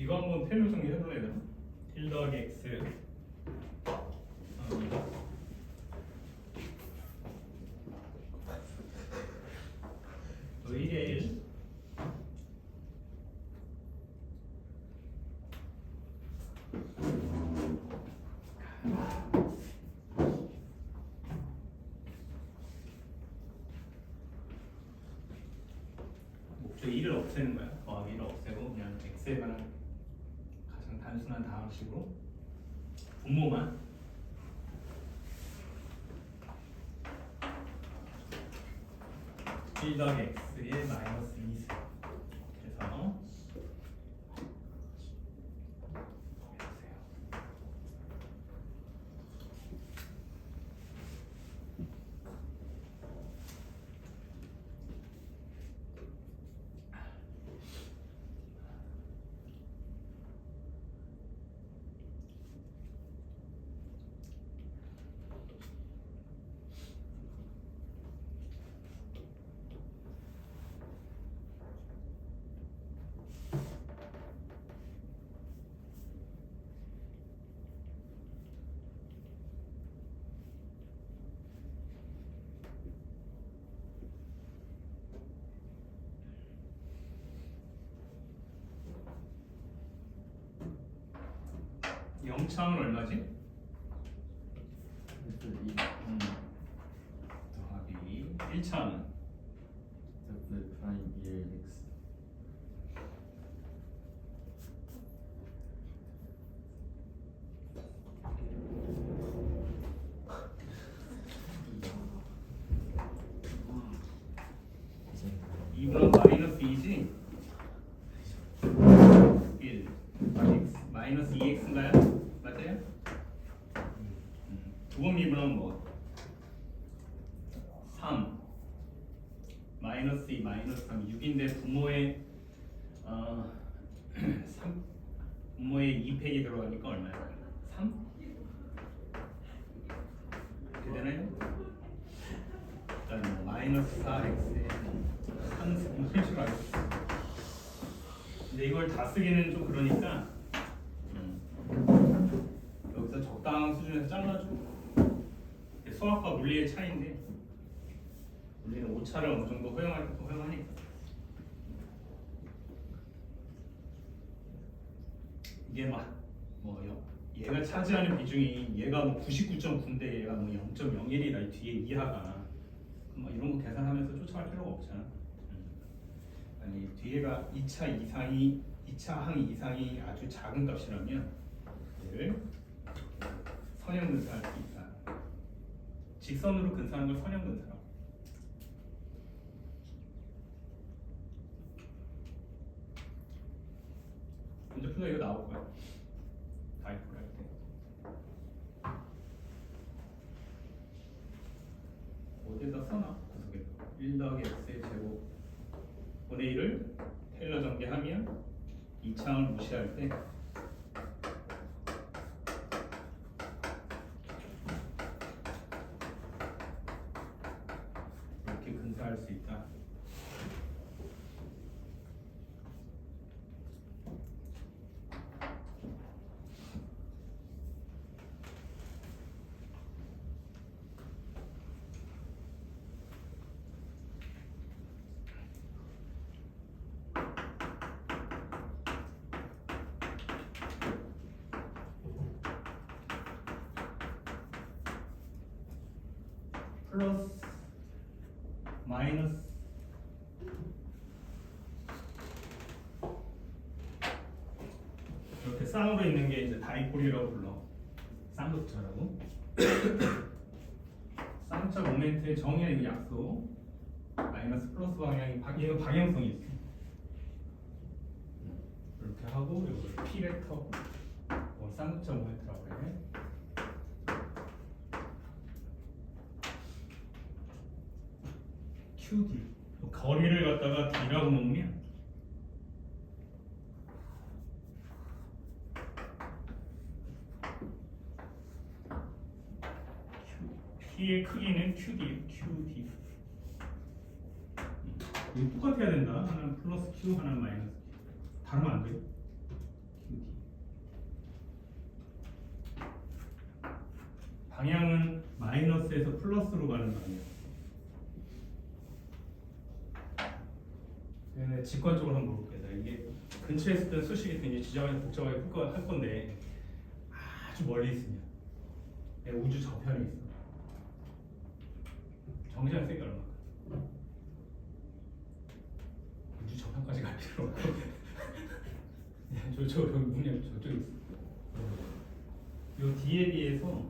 이거 한번 텔로 정리해볼래 얘들아? 1 더하기 x 또 1에 1 목적 1을 없애는 거야. 더하기 1을 없애고 그냥 x에 관한 가장 단순한 다항식으로 분모만 (1 더하기 x의 마이너스 2승) 그래서 영차은 얼마지? 더하기 1차은 프라임 1 x 이분은 마이너스 2지? 1 마이너스 2x인가요? 맞아요? 두 번 미분하면 뭐? 3 마이너스 2 마이너스 3 6인데 분모에 3 분모에 2팩이 들어가니까 얼마야? 3? 이렇게 되나요? 일단 마이너스 4x에 3승을 줄 알고 있어. 근데 이걸 다 쓰기는 좀 그러니까 여기서 적당한 수준에서 잘라주고. 수학과 물리의 차이인데 물리는 오차를 어느 정도 허용할 때 허용하니까. 이게 얘가 차지하는 비중이 얘가 뭐 99.9인데 얘가 뭐 0.01이다 이 뒤에 이하가 뭐 이런 거 계산하면서 쫓아갈 필요가 없잖아. 아니 뒤에가 2차 이상이 2차 항 이상이 아주 작은 값이라면 얘를 선형 근사할 수 있다. 직선으로 근사하는 걸 선형 근사라고. 문제 풀다 이거 나올 거야. 다이폴 할 때. 어디에다 써놔? 구석에 1 더하기 x의 제곱 분의 1을 테일러 전개하면 2차항을 무시할 때 이렇게 근사할 수 있다. 플러스 마이너스 이렇게 쌍으로 있는 게 이제 다이폴이라고 불러. 쌍극자라고. 쌍극자 모멘트의 정의의 약소 마이너스 플러스 방향이 얘가 방향성이 있어. 이렇게 하고 이걸 p 벡터 쌍극자 모멘트라고 해. QD 거리를 갖다가 D라고 놓으면 P의 크기는 QD. 이거 똑같아야 된다. 하나는 플러스 Q, 하나는 마이너스 Q. 다르면 안 돼요. 방향은 마이너스에서 플러스로 가는 방향. 네, 직관적으로 한번 볼게요. 이게 근처에 있을 때 수식이 굉장히 지정하게 복잡하게 할 건데 아주 멀리 있으면 우주 저편에 있어. 정지한 세기 얼마? 우주 저편까지 갈 필요 없고 저 문양 저쪽에 있어. 요 D에 비해서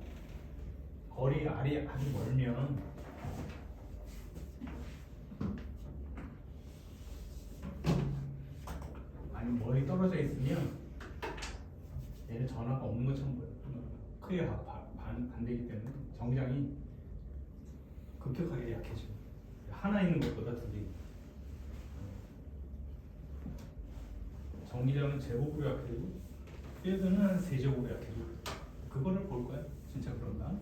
거리 R이 아주 멀면 아니 멀리 떨어져 있으면 얘는 전압가 없는 것처럼 보여요. 크게 반대이기 때문에 정장이 급격하게 약해지고 하나 있는 것보다 두 개. 정기장은 제곱으로 약해지고 필드는 한 세제곱으로 약해지고 그거를 볼 거야. 진짜 그런가?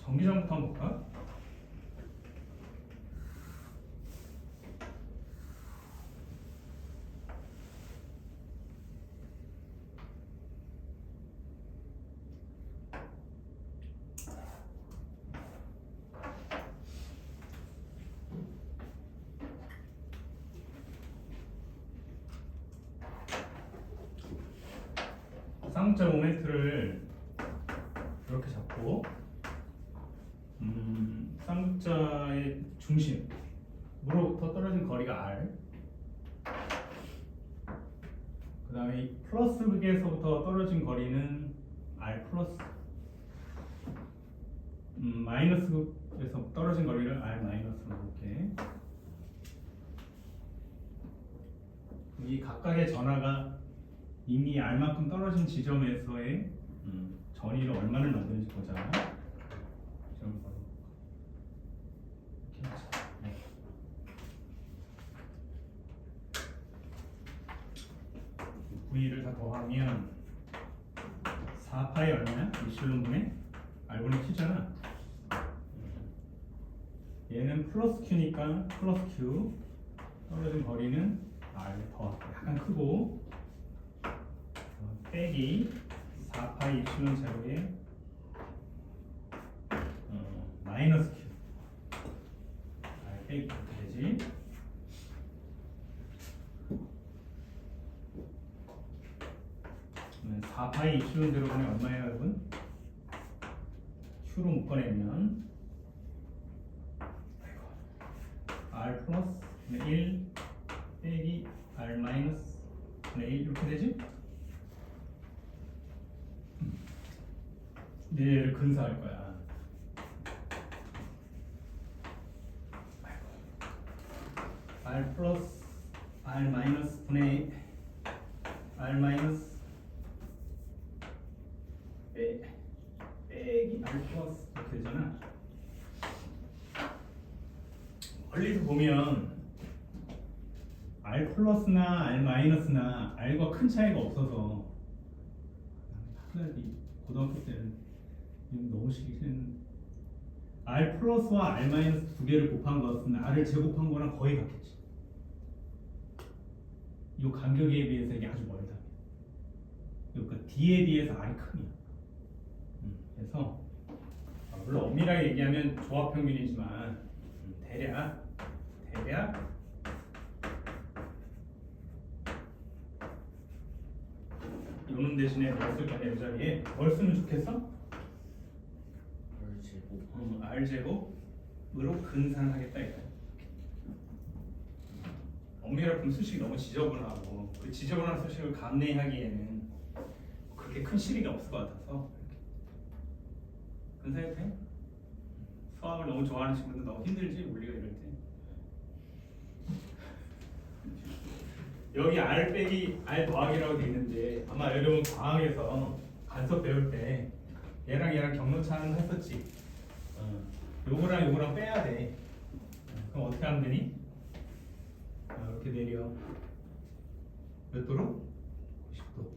정기장부터 한번 볼까? 쌍자 모멘트를 이렇게 잡고 쌍자의 중심으로부터 떨어진 거리가 R, 그 다음에 플러스 극에서부터 떨어진 거리는 R 플러스, 마이너스 극에서 떨어진 거리를 R 마이너스로 볼게. 이 각각의 전하가 이미 R만큼 떨어진 지점에서의 전위를 얼마나 만드는지 보자. V를 다 더하면 4파이 얼마야? 이슬론분의 R분의 Q잖아. 얘는 플러스 Q니까 플러스 Q, 떨어진 거리는 R 더 약간 크고 빼기 4파이 입실론 제로에 마이너스 Q R 빼기 이렇게 되지. 그러면 4파이 입실론 제로분의 얼마예요 여러분? Q로 묶어내면 R 플러스 1 빼기 R 마이너스 1 이렇게 되지? 얘를 근사할 거야. R 플러스 R 마이너스 분의 R 마이너스 빼기 R 플러스 이렇게 되잖아. 멀리서 보면 R 플러스나 R 마이너스나 R과 큰 차이가 없어서 하나도 고등학교 때는 너무 싫은 R 플러스와 R 마이너스 두 개를 곱한 것은 R을 제곱한 거랑 거의 같겠지. 이 간격에 비해서 이게 아주 멀다. 그러니까 D에 비해서 R이 크냐. 그래서 물론 엄밀하게 얘기하면 조합평균이지만 대략 요는 대신에 뭘 쓸 거냐 이 자리에 뭘 쓰면 좋겠어? R 제곱으로 근산하겠다 이거야. 엄밀하게 수식이 너무 지저분하고 그 지저분한 수식을 감내하기에는 그렇게 큰 실익이 없을 것 같아서 그런 생각이 돼? 수학을 너무 좋아하는 친구들 너무 힘들지 물리가 이럴 때. 여기 R 빼기 R 더하기라고 돼 있는데 아마 여러분 과학에서 간섭 배울 때 얘랑 경로차는 했었지. 요거랑 빼야 돼. 그럼 어떻게 하면 되니? 이렇게 내려. 몇 도로? 90도.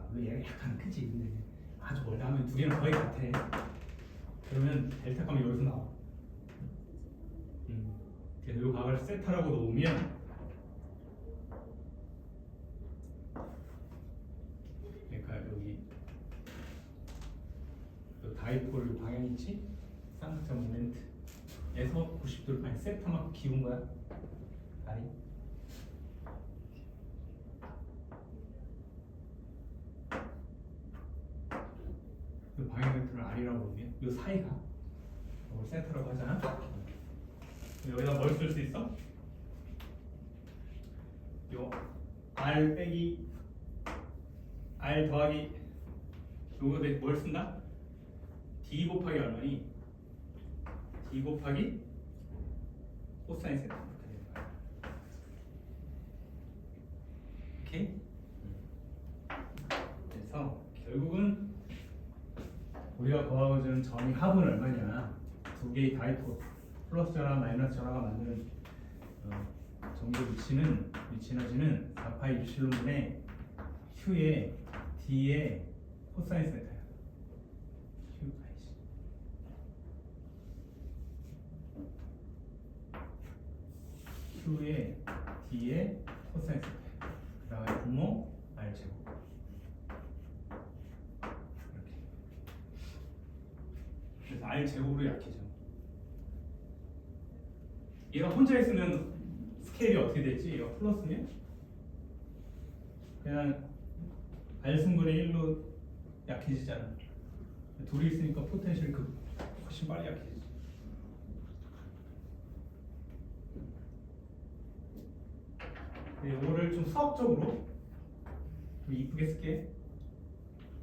물론 얘가 약간 크지. 근데 아주 멀다 하면 두 개는 거의 같아. 그러면 델타 값이 여기서 나와. 그래서 요 각을 세타라고 놓으면 그러니까 여기 요 다이폴 방향 있지? 쌍극점 모멘트에서 90도를 아니 세타만큼 기운 거야. 다리. 요 방향 벡터를 R이라고 부르면 요 사이가 이걸 세타라고 하잖아. 여기다 뭘 쓸 수 있어? 요 R 빼기 R 더하기 요거 뭘 쓴다? D 곱하기 얼마니? D 곱하기 코사인 세타 이렇게 되는 거야. 오케이? 그래서 결국은 우리가 구하고 있는 점이 합은 얼마냐? 두 개의 다이폴 플러스 전화 마이너스 전화가 만드는 정도 위치너지는 4파이 입실론분의 Q의 D의 코사인 세타야. Q 파이지. Q의 D의 코사인 세타. 그다음에 분모 R 제곱. 이렇게. 그래서 R 제곱으로 약해져. 얘가 혼자 있으면 스케일이 어떻게 됐지? 얘가 플러스면 그냥 R승분의 1로 약해지잖아. 둘이 있으니까 포텐셜이 훨씬 빨리 약해지지. 이거를 좀 수학적으로 좀 이쁘게 쓸게.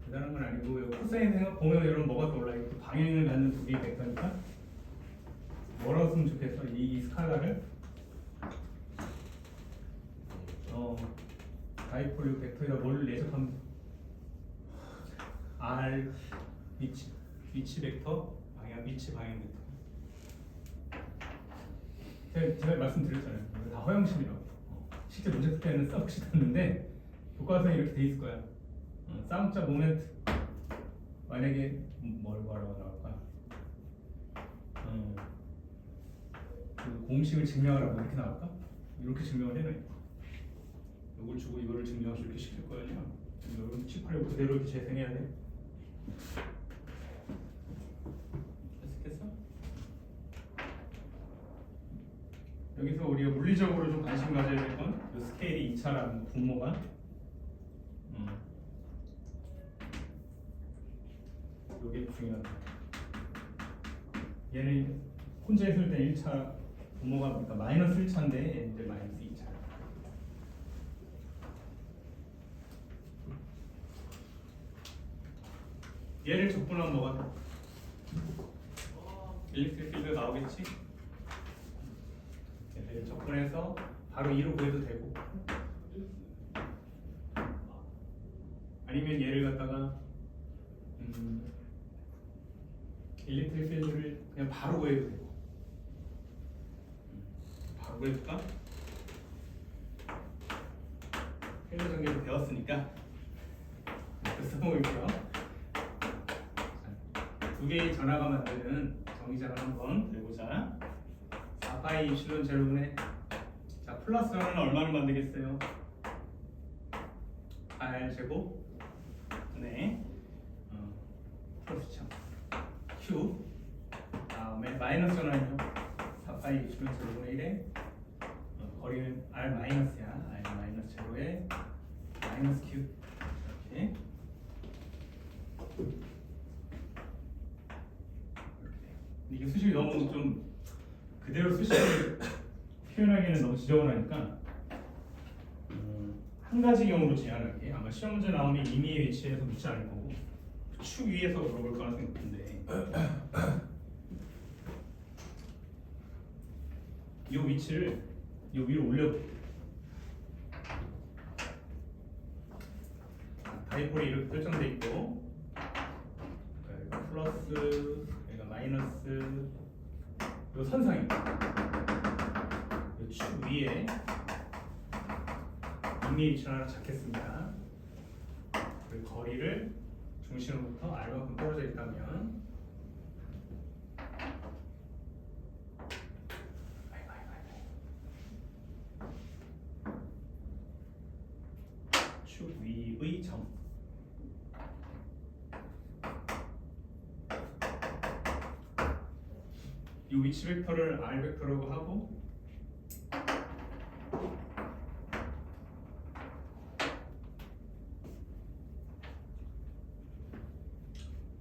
대단한 건 아니고 여기 코사인 생각 보면 여러분 뭐가 떠올라? 이것도 방향을 갖는 두 개의 벡터니까 뭐라고 쓰면 좋겠어? 이 스칼라를 다이폴 벡터에다 뭘 내적하면 R 위치 벡터 위치 방향 벡터. 제가 말씀드렸잖아요. 이거 다 허영심이라고. 실제 문제 풀 때는 써보지도 않는데 교과서에 이렇게 돼 있을 거야. 쌍자 모멘트 만약에 뭐라고 나올까? 그 공식을 증명하라고 이렇게 나올까? 이렇게 증명을 해놔요. 이걸 주고 이거를 증명해서 이렇게 시킬 거 아니야? 여러분 칠팔을 그대로 이렇게 재생해야 돼. 됐어? 여기서 우리가 물리적으로 좀 관심 가져야 될 건 이 스케일이 2차라는 분모가 이게 중요하다. 얘는 혼자 있을 때 1차 분모가 그러니까 마이너스 1차인데 얘는 이제 마이너스 2차. 얘를 적분하면 뭐가 돼? 일렉트릭 필드가 나오겠지? 얘를 적분해서 바로 2로 구해도 되고 아니면 얘를 갖다가 일렉트릭 필드를 그냥 바로 구해도 되고 바로 구해볼까? 필드 전개를 배웠으니까 써볼게요. 두 개의 전화가 만드는 정의자를 한번 들고자 4파이 입실론 제로분의 자 플러스 전화는 얼마를 만들겠어요? R 제곱 네 플러스 참 Q 다음에 마이너스 전화는요 4파이 입실론 제로분의 1에 거리는 R 마이너스야 R 마이너스 제로에 마이너스 Q 이렇게 이게 수식이 너무 좀 그대로 수식을 표현하기에는 너무 지저분하니까 한 가지 경우로 제한할게. 아마 시험 문제 나오면 임의의 위치에서 묻지 않을 거고 축 위에서 물어볼 가능성이 높은데 이 위치를 이 위로 올려볼게. 다이폴이 이렇게 설정돼 있고 여기가 플러스 여기가 마이너스 이 선상입니다. 이 축 위에 임의의 위치를 하나 잡겠습니다. 그리고 거리를 중심으로부터 R만큼 떨어져 있다면 축 위의 점 이 위치 벡터를 R 벡터라고 하고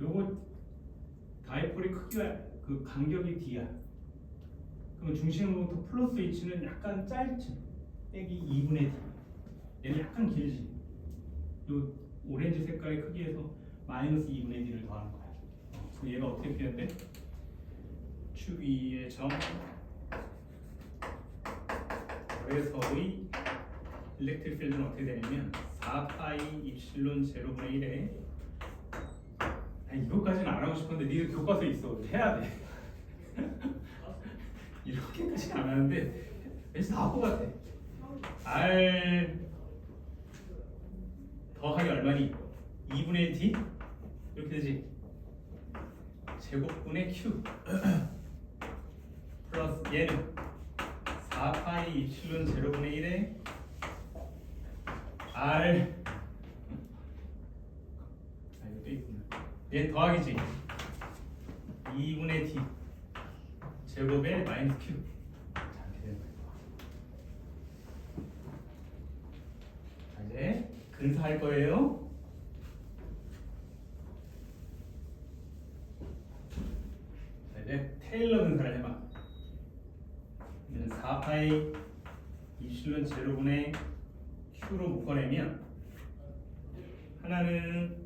요거 다이폴의 크기가 그 간격이 D야. 그럼 중심으로부터 플러스 H는 약간 짧지. 빼기 2분의 D. 얘는 약간 길지. 요 오렌지 색깔의 크기에서 마이너스 2분의 D를 더하는 거야. 그럼 얘가 어떻게 표현돼? 축 위의 점 그래서의 일렉트릭 필드는 어떻게 되냐면 4파이 입실론 제로분의 1에 이것까지는 안 하고 싶은데 니들 교과서에 있어. 해야 돼. 이렇게까지는 안 하는데 왠지 나올 것 같아. R 더하기 얼마니? 2분의 D? 이렇게 되지. 제곱분의 Q 플러스 얘는 4파이 입실론 제로분의 1에 R 이거 또 있구나. 얘 더하기지. 2분의 D 제곱에 마이너스 Q. 자, 이렇게 되는 거예요. 자, 이제 근사할 거예요. 자, 이제 테일러 근사를 해봐. 얘는 4파이 입실론 제로분의 Q로 묶어내면 하나는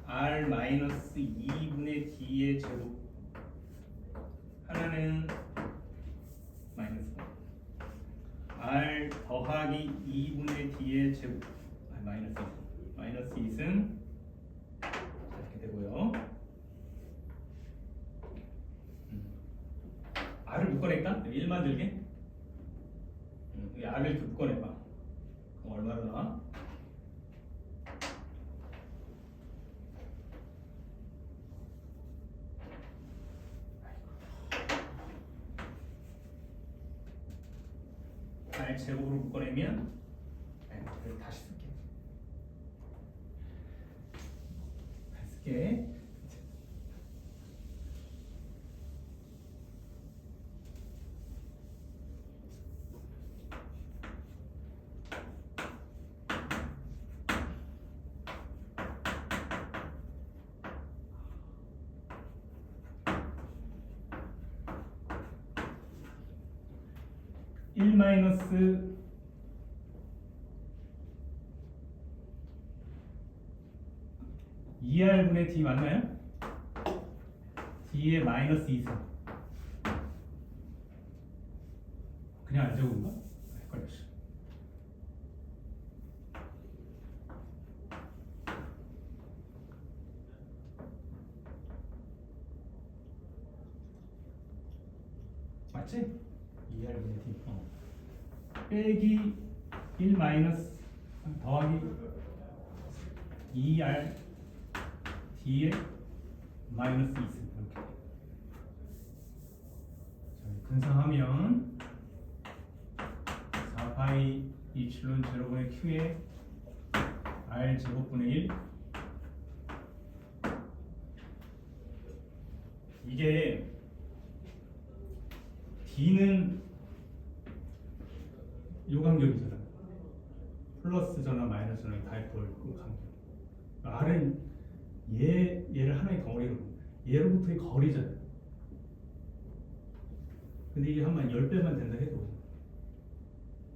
R 마이너스 2분의 D의 제곱 하나는 마이너스 R 더하기 2분의 D의 제곱 마이너스 2은 이렇게 되고요. R을 묶어낼까? 1 만들게? 이 R을 이렇게 묶어내봐. 그럼 얼마로 나와? R 제곱으로 묶어내면 다시 쓸게. 1 마이너스 2R분의 D 맞나요? D의 마이너스 2승 그냥 안 적은 거? 헷갈렸어. 맞지? 2R분의 D 빼기 1 마이너스 더하기 2R D의 마이너스 2승 이렇게. 자, 근사하면 4파이 이플론 제로분의 Q에 R 제곱분의 1 이게 D는 요 간격이잖아. 플러스잖아 마이너스잖아. 다이폴 그 간격. R은 얘를 하나의 덩어리로 얘로부터의 거리잖아. 근데 이게 한번 10배만 된다 해도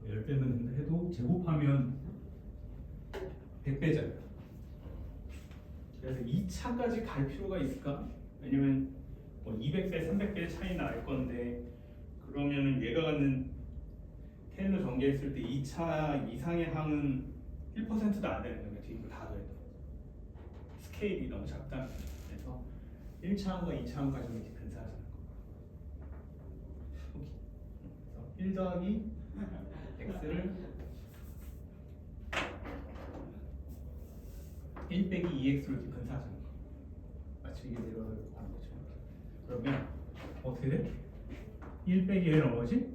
10배만 된다 해도 제곱하면 100배잖아요. 그래서 2차까지 갈 필요가 있을까? 왜냐면 뭐 200배, 300배 차이 날 건데 그러면은 얘가 갖는 테일러 전개했을 때 2차 이상의 항은 1%도 안 되는 거예요. 뒤로 다 더해도 스케일이 너무 작다. 그래서 1차항과 2차항까지는 이렇게 근사하잖아요. 그래서 1 더하기 x를 1 빼기 2x로 이렇게 근사하잖아요. 마치 이게 내려가는 거죠. 그러면 어떻게 돼? 1 빼기 얘는 뭐지?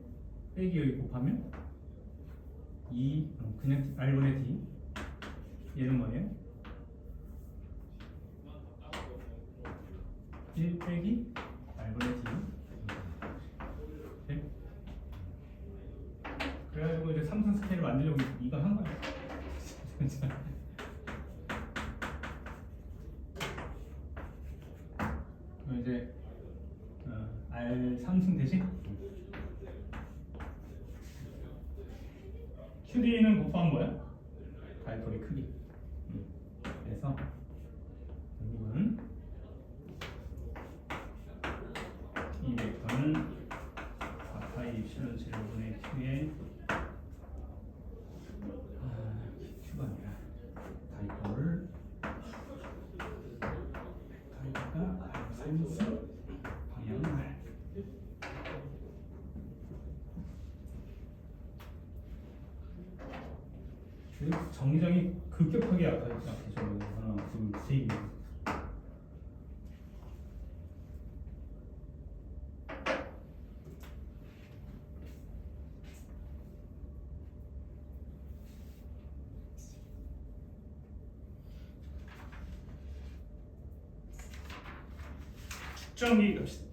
빼기 여기 곱하면 2 그냥 R분의 D 얘는 뭐예요? 1 빼기 R분의 D 네? 그래가지고 이제 삼성 스케일을 만들려고 이거 한 거예요. 그럼 이제 R 3승 대신 QD는 곱한 거야? 다이폴의 크기. 그래서 결국은 이 벡터는 4파이 입실은 제로분의 Q의 Q가 아니라 다이폴을 벡터가 R3승 방향을 정의정이 급격하게 약해져. 하나, 둘, 세 개. 축정기 갑시다.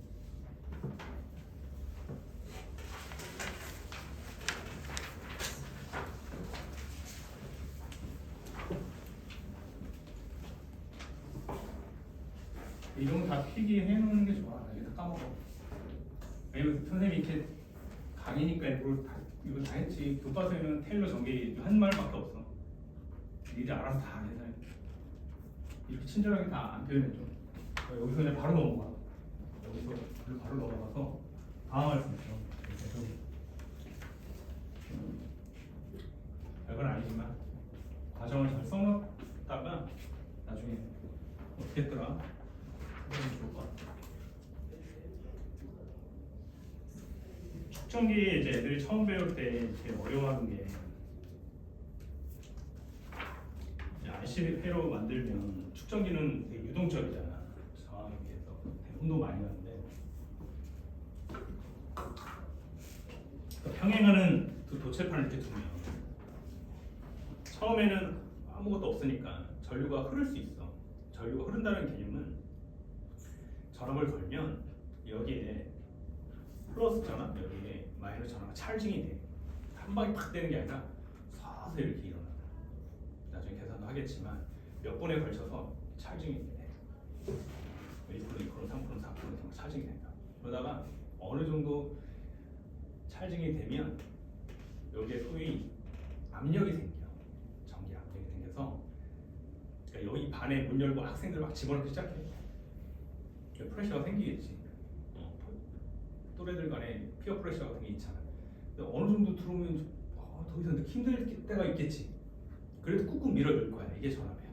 이런 거 다 필기해 놓는 게 좋아. 이거 다 까먹어. 왜냐면 선생님이 이렇게 강의니까 이거 다 했지. 교과서에는 테일러 전개 한 말밖에 없어. 니들 알아서 다 해서 이렇게 친절하게 다 안 표현해줘. 여기서 그냥 바로 넘어가. 여기서 바로 넘어가서 다음 말씀 있죠. 별건 아니지만 과정을 잘 써놓다가 나중에 어떻게 했더라? 좋을 것 같아. 축전기 이제 애들이 처음 배울 때 제일 어려워하는 게 RC회로 만들면 축전기는 되게 유동적이잖아. 상황에 비해서 운동 많이 하는데 평행하는 두 도체판을 이렇게 두면 처음에는 아무것도 없으니까 전류가 흐를 수 있어. 전류가 흐른다는 개념은 전압을 걸면 여기에 플러스 전압, 여기에 마이너스 전압이 찰징이 돼. 한 방에 팍 되는 게 아니라 서서히 이렇게 일어나. 나중에 계산도 하겠지만 몇 번에 걸쳐서 찰징이 돼. 1%, 2%, 3%, 4% 찰징이 된다. 그러다가 어느 정도 찰징이 되면 여기에 소위 압력이 생겨. 전기 압력이 생겨서 그러니까 여기 반에 문 열고 학생들 막 집어넣기 시작해. 프레셔가 생기겠지. 또래들 간에 피어 프레셔 같은 게 있잖아. 근데 어느 정도 들어오면 더 이상 힘들 때가 있겠지. 그래도 꾹꾹 밀어줄 거야. 이게 전압이야.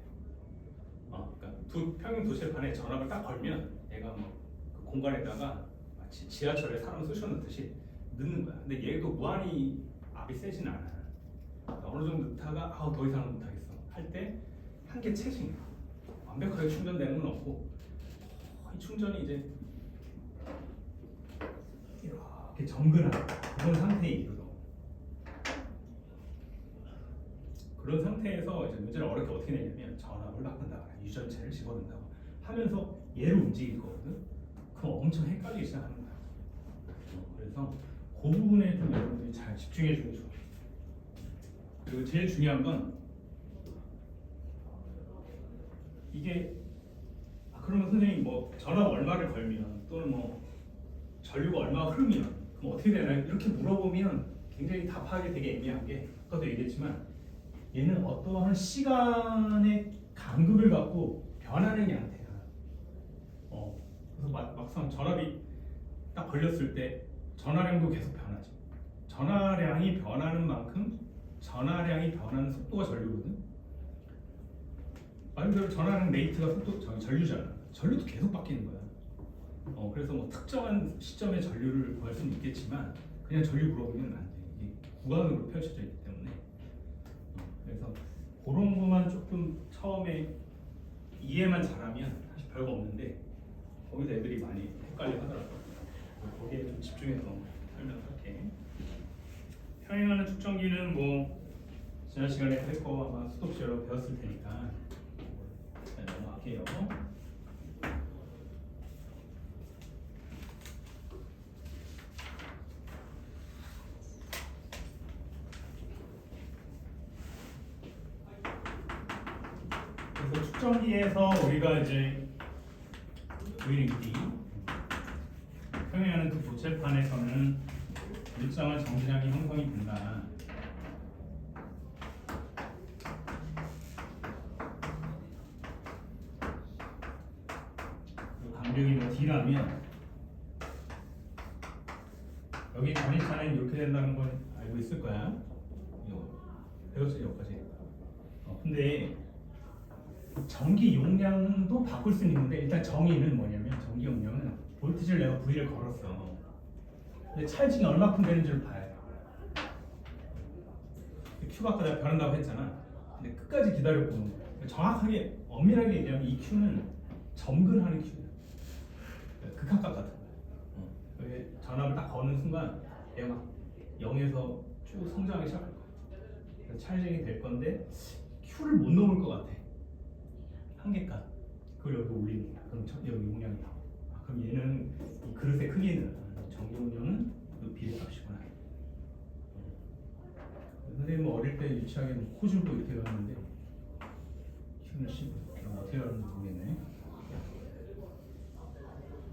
그러니까 두 평행 도체판에 전압을 딱 걸면 얘가 그 공간에다가 마치 지하철에 사람 쑤셔 넣듯이 넣는 거야. 근데 얘도 무한히 압이 세진 않아. 그러니까 어느 정도 넣다가 더 이상은 못하겠어. 할 때 한계 체증이야. 완벽하게 충전되는 건 없고 이 충전이 이제 이렇게 정근한 그런 상태에 이르러. 그런 상태에서 이제 문제를 어렵게 어떻게 내냐면 전압을 바꾼다, 유전체를 집어넣는다 하면서 얘를 움직일 거거든. 그럼 엄청 헷갈리기 시작하는 거야. 그래서 그 부분에 좀 여러분들이 잘 집중해 주는 게 좋아요. 그리고 제일 중요한 건 이게 그러면 선생님 뭐 전압 얼마를 걸면 또는 뭐 전류가 얼마가 흐르면 뭐 어떻게 되나요? 이렇게 물어보면 굉장히 답하기 되게 애매한 게 아까도 얘기했지만 얘는 어떠한 시간의 간극을 갖고 변하는 양태야. 그래서 막상 전압이 딱 걸렸을 때 전하량도 계속 변하지. 전하량이 변하는 만큼 전하량이 변하는 속도가 전류거든. 말 그대로 전하량 레이트가 전류잖아. 전류도 계속 바뀌는 거야. 그래서 뭐 특정한 시점에 전류를 구할 수는 있겠지만 그냥 전류 물어보면 안 돼. 이게 구간으로 펼쳐져 있기 때문에. 그래서 그런 것만 조금 처음에 이해만 잘하면 사실 별거 없는데 거기서 애들이 많이 헷갈려 하더라고. 거기에 좀 집중해서 설명할게. 평행하는 측정기는 뭐 지난 시간에 할 거 아마 수도 없이 여러 배웠을 테니까 넘어갈게요. 그래서 측정기에서 우리가 이제 VD 평행하는 그 도체판에서는 일정한 정지량이 형성이 된다. 간격이 뭐 D라면 여기 전이차는 이렇게 된다는 건 알고 있을 거야. 이거 배웠지 여기까지. 근데 전기 용량도 바꿀 수는 있는데 일단 정의는 뭐냐면 전기 용량은 볼티지를 내가 V를 걸었어. 근데 찰징이 얼마큼 되는지를 봐야 돼. Q가 아까 내가 변한다고 했잖아. 근데 끝까지 기다려 보는 거야. 정확하게 엄밀하게 얘기하면 이 Q는 점근하는 Q야. 극한값 같은 거야. 전압을 딱 거는 순간 얘가 막 0에서 쭉 성장하기 시작할 거야. 그래서 찰징이 될 건데 Q를 못 넘을 것 같아. 한계값. 그걸 여기 올리는 거야. 그럼 여기 용량이 나와. 그럼 얘는 이 그릇의 크기는 전기 용량은 그 비례값이구나. 선생님은 어릴 때 유치하게 코줄도 이렇게 갔는데 Q는 10. 어떻게 하는지 모르겠네.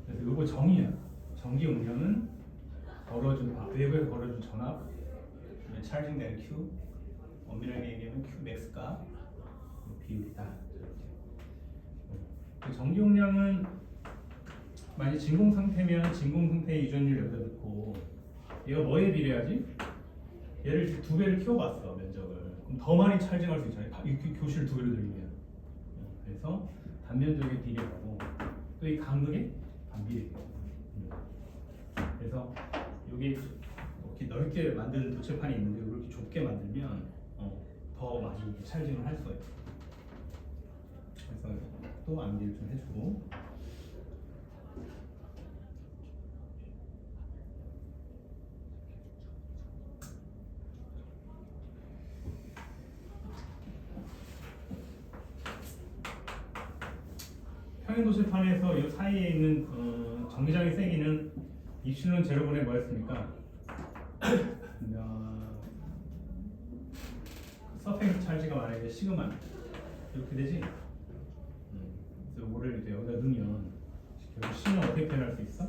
그래서 이거 정의야. 전기 용량은 외부에서 걸어준 전압, 찰징된 Q, 엄밀하게 얘기하면 Q 맥스 값 비율이다. 전기 용량은 만약 진공 상태면 진공 상태의 유전율 여기다 넣고 얘가 뭐에 비례하지? 얘를 두 배를 키워봤어 면적을. 그럼 더 많이 찰징할 수 있잖아요. 교실 두 배로 늘리면. 그래서 단면적에 비례하고 또 이 간극에 반비례. 그래서 여기 이렇게 넓게 만드는 도체판이 있는데 이렇게 좁게 만들면 더 많이 찰징을 할 수가 있어. 그래서 또 암기를 좀 해주고. 평행 도체판에서 이 사이에 있는 전기장의 세기는 입실론 제로분의 뭐였습니까? 서펙트 찰지가 만약에 시그마 이렇게 되지? 그래서 이거를 이제 여기다 넣으면 결국 C는 어떻게 표현할 수 있어?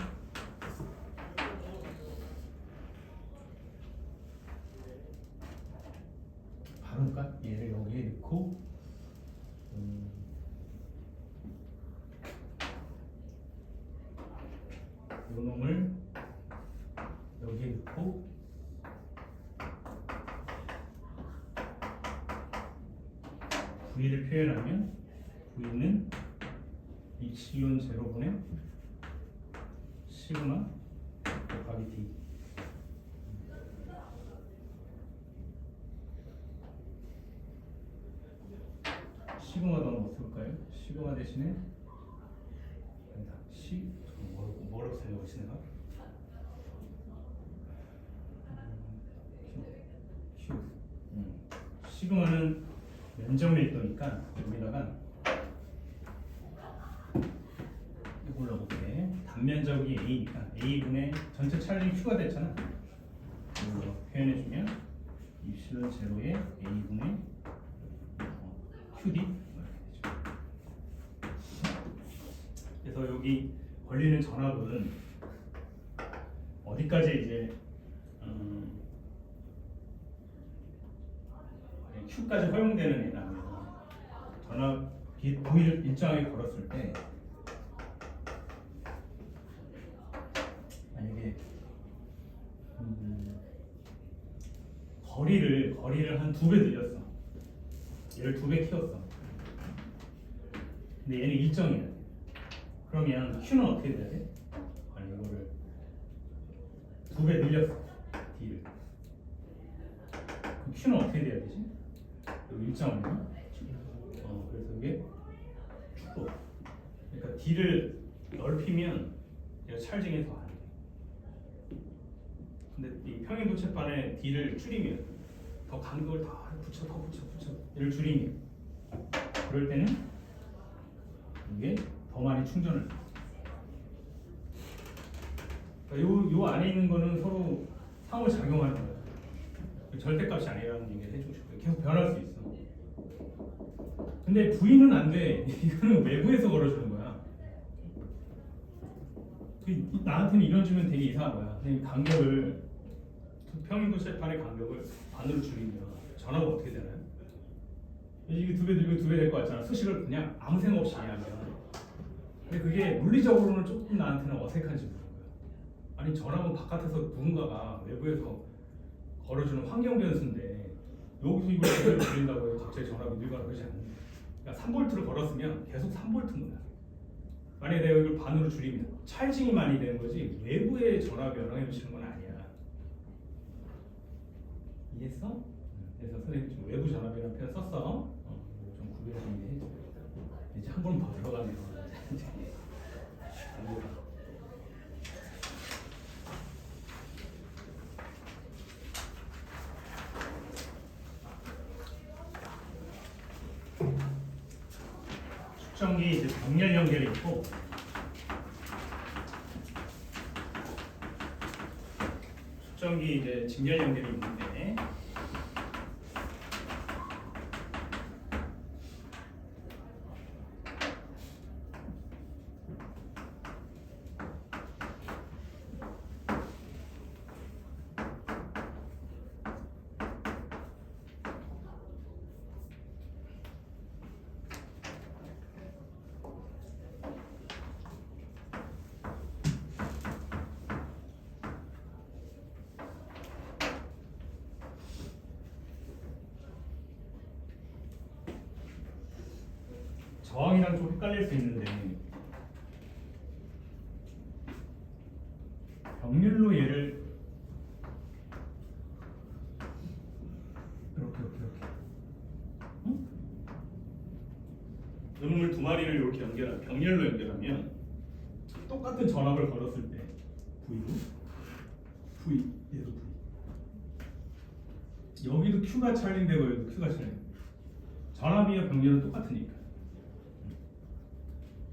바로 그러니까 얘를 여기에 넣고 요 놈을 여기에 넣고 V를 표현하면 V는 입시온 제로분의 시그마 곱하기 D. 시그마 더 넣었을까요? 시그마 대신에 뭐라고 쓰려고 했지 내가? Q. 시그마는 면적 밀도니까 여기다가 이거 올려볼게. 단면적이 A니까 A분의 전체 찰리 Q가 됐잖아. 이걸로 표현해주면 입실론 제로의 A분의 QD 이렇게 되죠. 그래서 여기 걸리는 전압은 어디까지 이제 Q까지 허용되는 애라면 전압 V를 일정하게 걸었을 때 만약에 거리를 한 2배 늘렸어. 얘를 2배 키웠어. 근데 얘는 일정이야. 그러면 Q는 어떻게 돼야 돼? 아니 이거를 2배 늘렸어. D를. 그럼 Q는 어떻게 돼야 되지? 여기 일정이야. 그래서 이게 축도. 그러니까 D를 넓히면 얘가 찰징이 더 안 돼. 근데 이 평행 도체판에 D를 줄이면 더 간격을 더 붙여 얘를 줄이면 그럴 때는 이게 더 많이 충전을 해. 그러니까 요 안에 있는 거는 서로 상호작용하는 거예요. 절대값이 아니라는 얘기를 해주고 싶어요. 계속 변할 수 있어. 근데 V는 안 돼. 이거는 외부에서 걸어주는 거야. 나한테는 이런 주면 되게 이상한 거야. 간격을 평행 도체판의 간격을 반으로 줄이면 전압은 어떻게 되나요? 이게 2배 들고 2배 될 것 같잖아. 수식을 그냥 아무 생각 없이 이해하면. 근데 그게 물리적으로는 조금 나한테는 어색한지 모르는 거야. 아니 전압은 바깥에서 누군가가 외부에서 걸어주는 환경 변수인데 여기서 이걸 2배로 줄인다고 해서 갑자기 전압이 늘거나 그러지 않는데. 그러니까 3V를 걸었으면 계속 3V인 거야. 만약에 내가 이걸 반으로 줄이면 찰징이 많이 되는 거지 외부의 전압이 영향을 미치는 건 아니야. 이해했어? 그래서 선생님 지금 외부 전압이라는 표현 썼어. 좀 구별해서 이해해. 이제 한 번 더 들어가면 측정기 이제 병렬 연결이 있고 측정기 이제 직렬 연결이 있는데 저항이랑 좀 헷갈릴 수 있는데 병렬로 얘를 이렇게 응? 음물 두 마리를 이렇게 연결하면 병렬로 연결하면 똑같은 전압을 걸었을 때 V 얘도 V 여기도 Q가 찰링되고 여기도 Q가 찰링 전압이와 병렬은 똑같으니까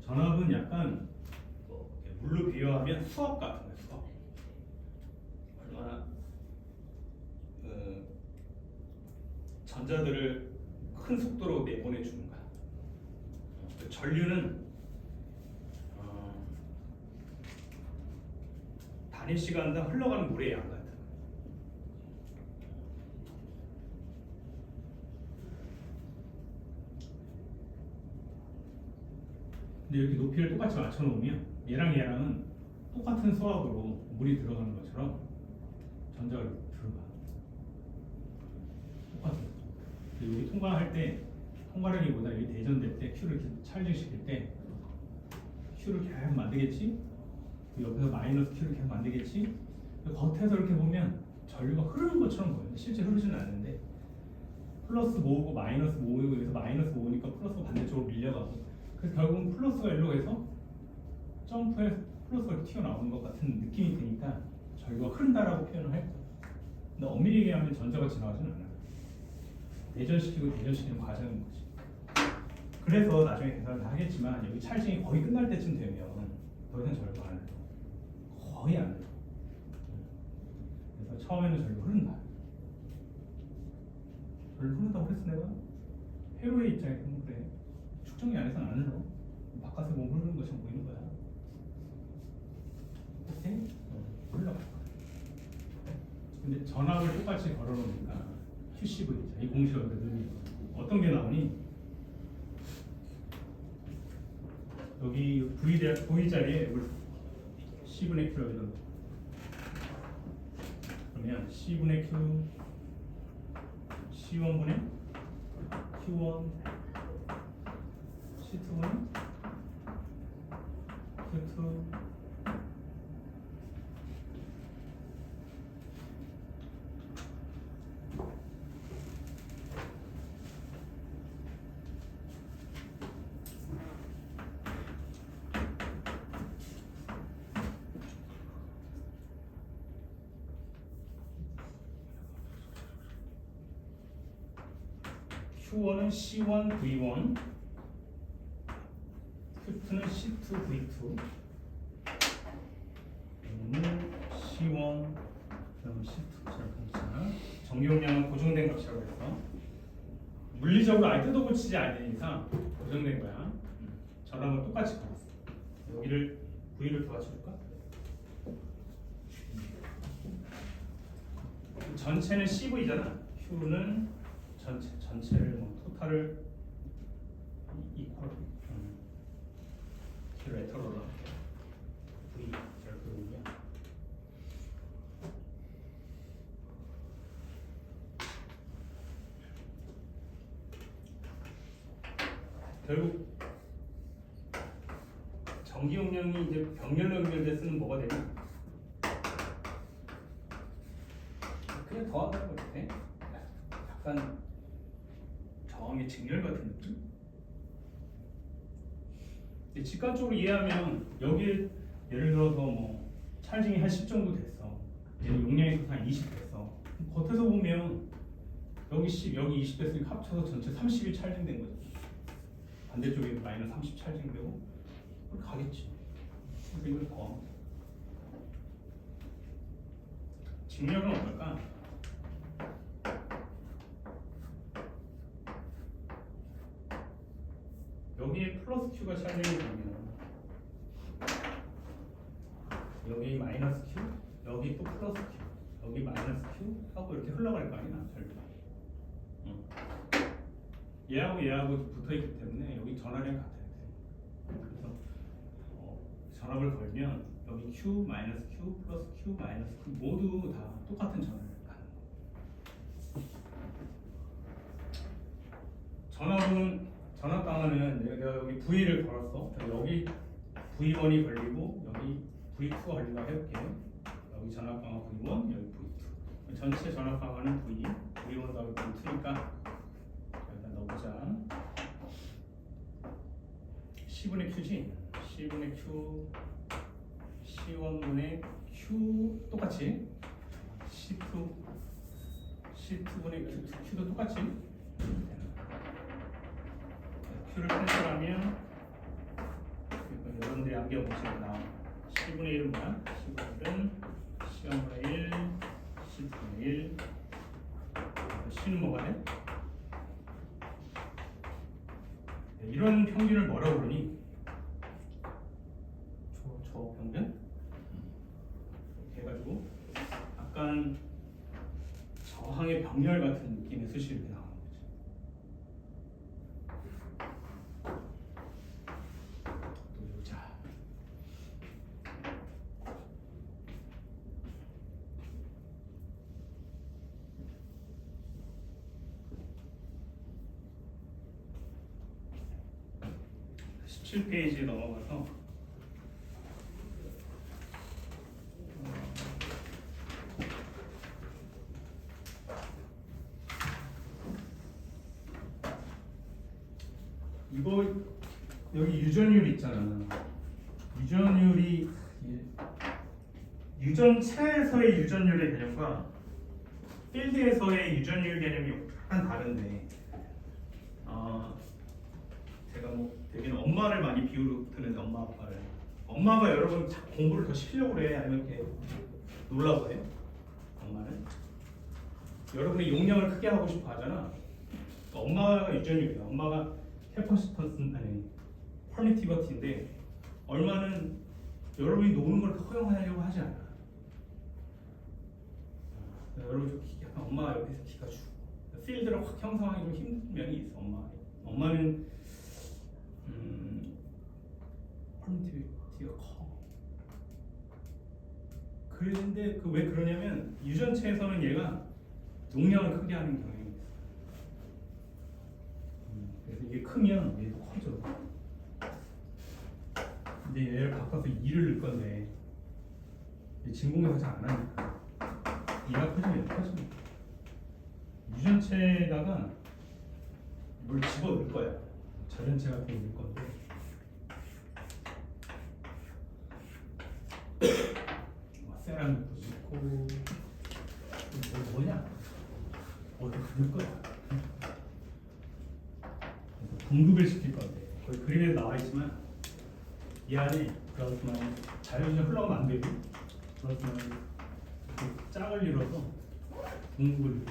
전압은 약간 물로 비유하면 수압 같은 거예요. 수압. 얼마나 전자들을 큰 속도로 내보내 주는가. 전류는 단위 시간당 흘러가는 물의 양 같은 거예요. 근데 이렇게 높이를 똑같이 맞춰 놓으면 얘랑은 똑같은 수압으로 물이 들어가는 것처럼 전자가 들어가. 똑같아요. 여기 통과할 때 통과하기보다 여기 대전될 때 Q를 이렇게 찰진시킬 때 Q를 계속 만들겠지? 옆에서 마이너스 Q를 계속 만들겠지? 겉에서 이렇게 보면 전류가 흐르는 것처럼 보여요. 실제 흐르지는 않는데 플러스 모으고 마이너스 모으고 여기서 마이너스 모으니까 플러스가 반대쪽으로 밀려가고 그래서 결국은 플러스가 일로 해서 점프해서 플러스가 튀어나오는 것 같은 느낌이 드니까 전류가 흐른다라고 표현을 할 거예요. 근데 엄밀히 얘기하면 전자가 지나가지는 않아요. 대전시키는 과정인 거지. 그래서 나중에 계산을 다 하겠지만 여기 찰징이 거의 끝날 때쯤 되면 더 이상 전류가 안 흘러. 거의 안 흘러. 그래서 처음에는 전류가 흐른다. 전류 흐른다고 그랬어 내가? 회로의 입장에서 그래. 측정기 안에서는 안 흘러. 바깥에서 보면 흐르는 것처럼 보이는 거야. 오케이? 흘러갈 거야. 근데 전압을 똑같이 걸어놓으니까 QCV 이 공식을 넣으면 어떤 게 나오니? 여기 V 자리에 C분의 Q라고 해서 그러면 C분의 Q C1분의 Q1 C2분의 Q2 Q1은 C1 V1 Q2는 C2 V2 얘는 C1 그다음 C2 잘 보자. 전기용량은 고정된 값이라고 했어. 물리적으로 아예 뜯어고치지 않는 이상 고정된 거야. 전압은 똑같이 걸었어. 여기를 V를 더 맞춰줄까? 전체는 CV잖아. Q는 전체를 뭐 토탈을 이퀄 Q를 에터로라 V 이렇게 보면 결국 전기 용량이 이제 병렬로 연결돼 쓰는 뭐가 되냐? 그냥 더한다는 거지. 약간 저항의 직렬 같은 느낌? 직관적으로 이해하면 여기 예를 들어서 뭐 찰징이 한 10 정도 됐어. 얘는 용량이 한 20 됐어. 겉에서 보면 여기 10, 여기 20 됐으니까 합쳐서 전체 30이 찰징된 거지. 반대쪽에 마이너스 30 찰징되고 그렇게 가겠지. 그러니까 이걸 더 직렬은 어떨까? 여기에 플러스 Q가 찰링이 되면 여기 마이너스 Q, 여기 또 플러스 Q, 여기 마이너스 Q 하고 이렇게 흘러갈 거 아니야, 절대. 얘하고 얘하고 붙어있기 때문에 여기 전압량 같아야 돼. 그래서 전압을 걸면 여기 Q, 마이너스 Q, 플러스 Q, 마이너스 Q 모두 다 똑같은 전압을 가는 거야. 전압 강화는 내가 여기 V를 걸었어. 여기 V1이 걸리고 여기 V2가 걸린다고 해볼게. 여기 전압 강화 V1, 여기 V2. 전체 전압 강화는 V, V1 더하기 V2니까 일단 넣어보자. C분의 Q지? C분의 Q, C1분의 Q 똑같이 C2, C2분의 Q2, Q도 똑같이 Q를 펜슬하면 여러분들이 안겨보시면 나와. C분의 1은 뭐야? C분의 1은 C1분의 1, C2분의 1 C는 뭐가 돼? 이런 평균을 뭐라고 그러니? 저 평균? 이렇게 해가지고 약간 저항의 병렬 같은 느낌의 수식이 나와. 칠 7페이지에 넘어가서 이거 여기 유전율 있잖아. 유전율이 유전체에서의 유전율의 개념과 필드에서의 유전율 개념이 약간 다른데 제가 뭐 되게는 엄마를 많이 비유로 드는데 엄마 아빠를 엄마가 여러분 공부를 더 시키려고 그래 아니면 이렇게 놀라고 해? 엄마는 여러분이 용량을 크게 하고 싶어 하잖아. 엄마가 유전율이야. 엄마가 캐퍼시턴스 아니 퍼미티버티인데 얼마는 여러분이 노는 걸 허용하려고 하지 않아. 여러분 좀 약간 엄마가 옆에서 기가 죽고 필드를 확 형성하기 좀 힘든 면이 있어. 엄마는 퍼미티비티가 커. 그런데 그 왜 그러냐면 유전체에서는 얘가 용량을 크게 하는 경향이 있어. 그래서 이게 크면 얘도 커져. 근데 얘를 바꿔서 2를 넣을 건데 진공에서 잘 안 하니까 얘가 커지면 얘가 커지는 거야. 유전체에다가 뭘 집어 넣을 거야. 자전체 같은 거 넣을 건데 세라믹도 넣고 뭐냐? 어디 넣을 거야. 그래서 공급을 시킬 건데 거기 그림에 나와 있지만 이 안에 플라스마 자연이 흘러가면 안 되고 플라스마는 짝을 이뤄서 공급을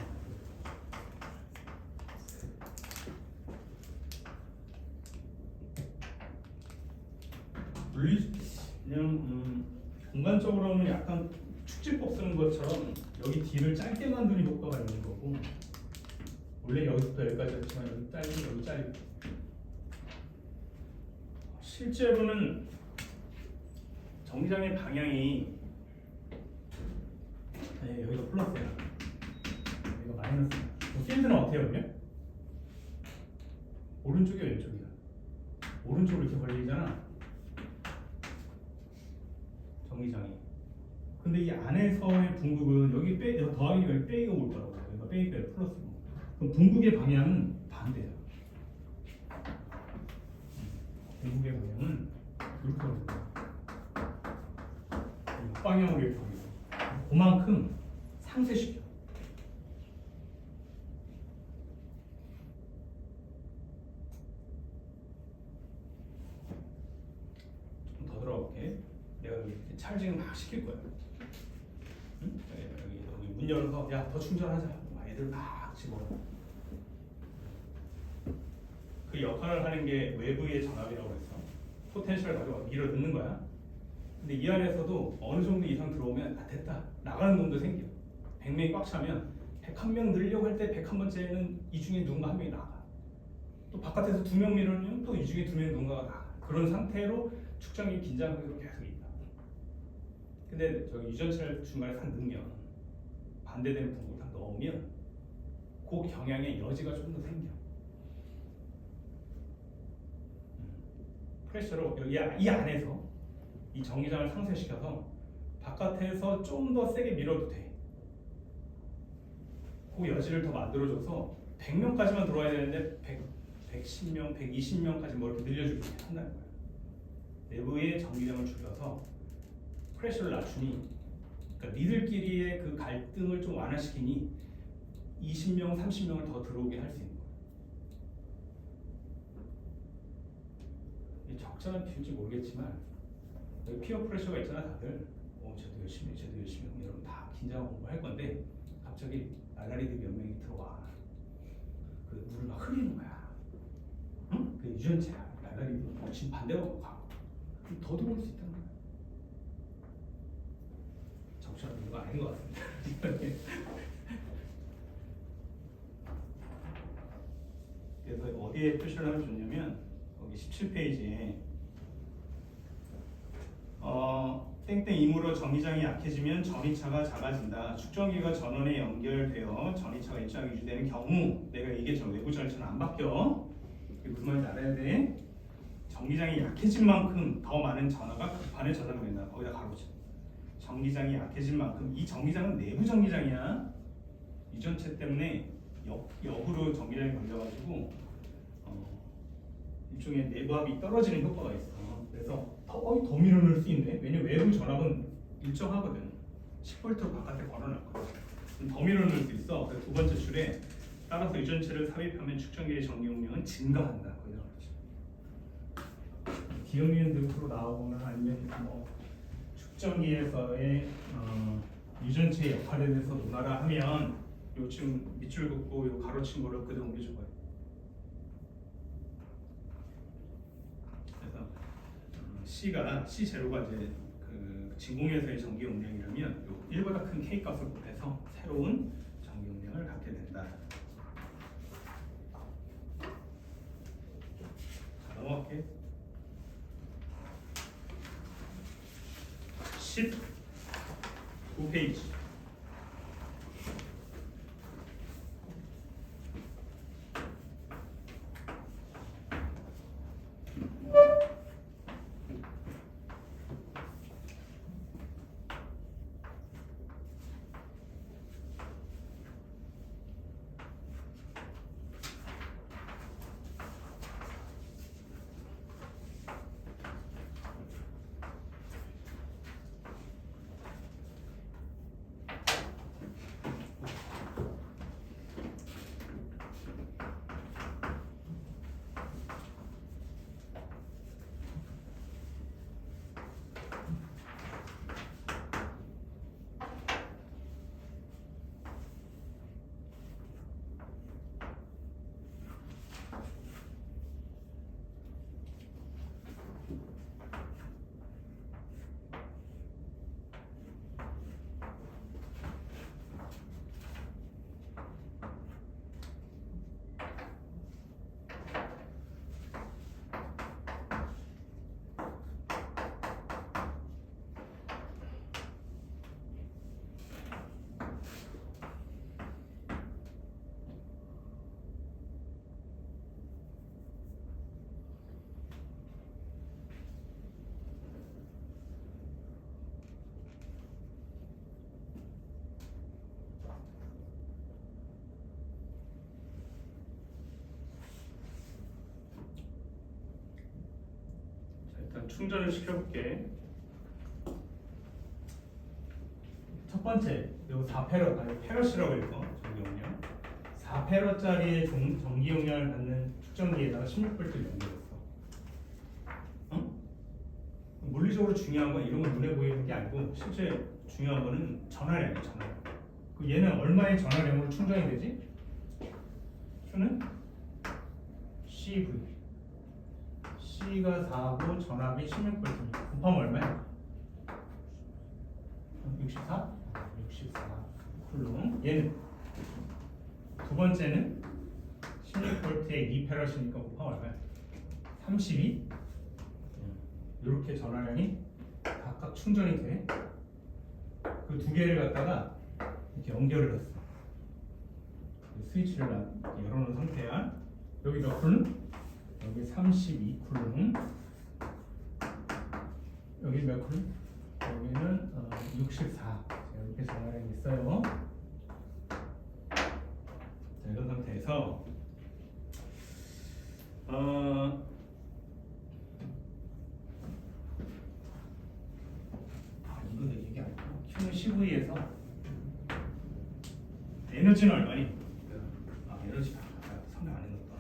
물리 그냥 공간적으로는 약간 축지법 쓰는 것처럼 여기 D를 짧게 만드는 효과가 있는 거고 원래 여기서부터 여기까지였지만 여기 짧고 여기 짧고 실제로는 정기장의 방향이 여기가 플러스야 여기가 마이너스야 필드는 어떻게 보면 오른쪽이 왼쪽이야 오른쪽으로 이렇게 걸리잖아 정기장이. 근데 이 안에서의 분극은 여기 더하기가 여기 빼기가 올 거라고. 여기가 빼기가 플러스고. 그럼 분극의 방향은 반대야. 분극의 방향은 이렇게 오는 거야. 방향으로 이렇게 오는 거야. 그만큼 상쇄시켜. 좀 더 들어갈게. 내가 여기 찰징을 막 시킬 거야. 응? 여기 문 열어서 야 더 충전하자. 애들 막 집어넣어. 그 역할을 하는 게 외부의 전압이라고 했어. 포텐셜을 가지고 밀어 넣는 거야. 근데 이 안에서도 어느 정도 이상 들어오면 됐다. 나가는 놈도 생겨. 100명이 꽉 차면 101명 늘려고 할 때 101번째는 이 중에 누군가 한 명이 나가. 또 바깥에서 2명 밀어넣으면 또 이 중에 2명 누군가가 나가. 그런 상태로 축장이 긴장하기로 계속 있다. 근데 저기 유전체를 중간에 딱 넣으면 반대되는 분구를 딱 넣으면 그 경향의 여지가 좀 더 생겨. 프레셔로 여기 이 안에서 이 전기장을 상쇄시켜서 바깥에서 좀 더 세게 밀어도 돼. 그 여지를 더 만들어줘서 100명까지만 들어와야 되는데 110명, 120명까지 뭐 이렇게 늘려주게 한다는 거야. 내부의 전기장을 줄여서 프레셔를 낮추니 그러니까 니들끼리의 그 갈등을 좀 완화시키니 20명, 30명을 더 들어오게 할 수 있는 거야. 적절한 비율인지 모르겠지만 여기 피어 프레셔가 있잖아 다들. 쟤도 열심히 여러분 다 긴장하고 뭐 할 건데 갑자기 날라리들 몇 명이 들어와. 그 물을 막 흐리는 거야. 응? 그 유전체야. 날라리들 지금 반대로 가고 더 들어올 수 있다는 거야. 적절한 이유가 아닌 것 같습니다. 그래서 어디에 표시를 하면 좋냐면 거기 17페이지에 땡땡 임으로 전기장이 약해지면 전이차가 작아진다. 축전기가 전원에 연결되어 전이차가 일정하게 유지되는 경우 내가 이게 외부 전이차는 안 바뀌어. 이게 무슨 말인지 알아야 돼. 전기장이 약해진 만큼 더 많은 전하가 급판에 저장된다. 거기다 가로쳐. 전기장이 약해진 만큼 이 전기장은 내부 전기장이야. 유전체 때문에 역으로 전기장이 걸려가지고 일종의 내부압이 떨어지는 효과가 있어. 그래서 더 밀어넣을 수 있네. 왜냐면 외부 전압은 일정하거든. 10V로 바깥에 걸어놨거든. 더 밀어넣을 수 있어. 그래서 두 번째 줄에 따라서 유전체를 삽입하면 축전기의 전기 용량은 증가한다. 거기다 그렇죠. 기억리은 등으로 나오거나 아니면 뭐 축전기에서의 유전체 역할에 대해서 논하라 하면 요 지금 밑줄 긋고 요 가로친 거를 그대로 옮겨줘봐요. 그래서 C 제로가 이제 그 그 진공에서의 전기 용량이라면 요 1보다 큰 K 값을 곱해서 새로운 전기 용량을 갖게 된다. 자, 넘어갈게. 19페이지. 일단 충전을 시켜볼게. 첫 번째, 이거 4페럿, 아니 페럿이라고 읽어. 전기 용량. 4페럿짜리의 전기 용량을 받는 축전기에다가 16V를 연결했어. 어? 물리적으로 중요한 건 이런 건 눈에 보이는 게 아니고 실제 중요한 거는 전하량이야, 전하량. 그 얘는 얼마의 전하량으로 충전이 되지? Q는 CV. C가 4고 전압이 16V니까 곱하면 얼마야? 64? 64 쿨롬. 얘는 두 번째는 16V에 2페럿이니까 곱하면 얼마야? 32? 이렇게 전하량이 각각 충전이 돼. 그 두 개를 갖다가 이렇게 연결을 했어. 스위치를 열어놓은 상태야. 여기 몇 쿨롬? 여기 32쿨롬. 여기 몇 쿨롬? 여기는 64. 이렇게 전하량이 있어요. 자, 이런 상태에서 이거 얘기 안 했고 Q는 CV에서 에너지는 얼마니? 에너지 상당 안 해놨다.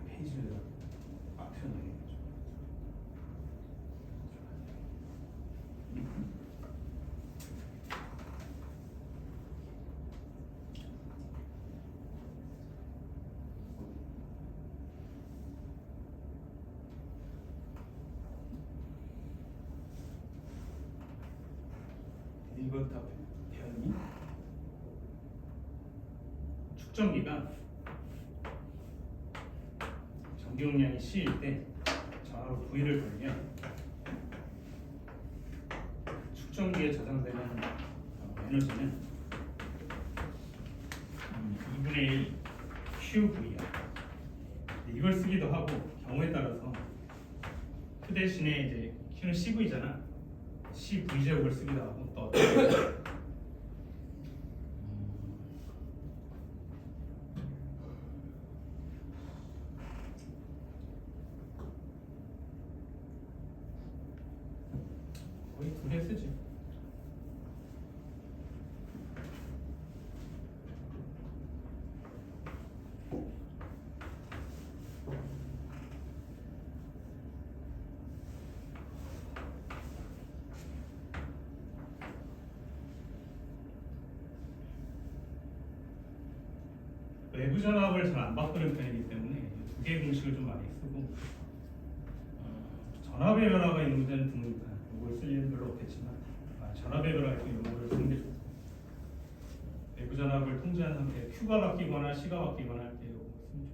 페이지를 앞편에 이거 다 배웠니? 축전기가 전기 용량이 C일 때 전하로 V를 걸면 축전기에 저장되는 에너지는 QV야. 이걸 쓰기도 하고 경우에 따라서 Q 대신에 이제 Q는 CV잖아. CV 제곱을 쓰기도 하고 또 거의 두 개 쓰지. 외부 전압을 잘 안 바꾸는 편이기 때문에 두 개의 공식을 좀 많이 쓰고 전압의 변화가 있는 문제는 드무니까 이걸 쓸 일은 별로 없겠지만 전압의 변화가 있으면 이런 걸 쓰는 게 좋고 외부 전압을 통제한 상태에 Q가 바뀌거나 C가 바뀌거나 할 때 이거 쓰면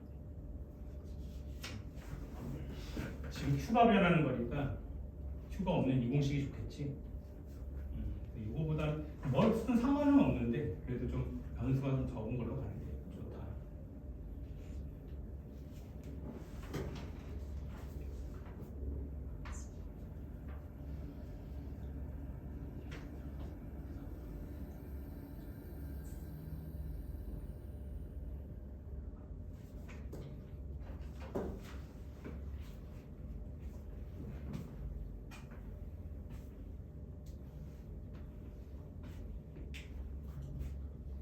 좋고 지금 Q가 변하는 거니까 Q가 없는 이 공식이 좋겠지. 이거보다 뭘 쓰든 상관은 없는데 그래도 좀 변수가 좀 적은 걸로 가는 게 좋다.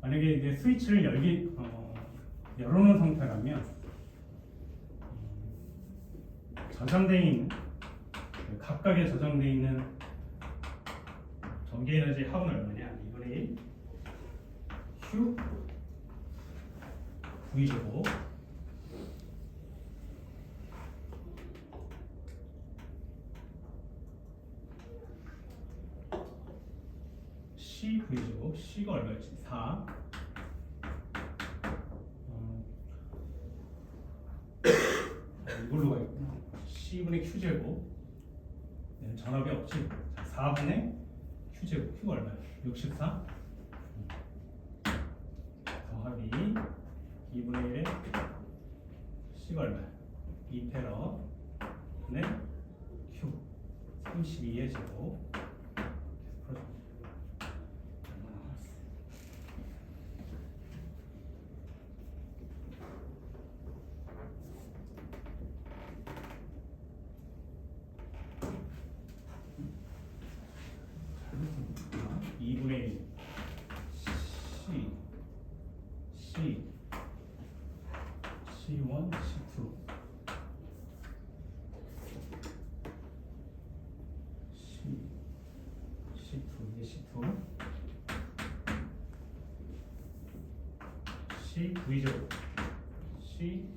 만약에 이제 스위치를 열어놓은 상태라면 저장되어 있는 각각에 저장되어 있는 전기 에너지 합은 얼마냐? 2분의 1 Q V 제곱 C V 제곱 C가 얼마였지? 4 이걸로 가겠구나. C분의 Q제곱 전압이 없지. 자, 4분의 Q제곱 Q가 얼마야? 64 더하기 2분의 1에 C가 얼마야? 2테러 분의 Q 32의 제곱 C1, C2 C2 이게 C2 C V제곱 C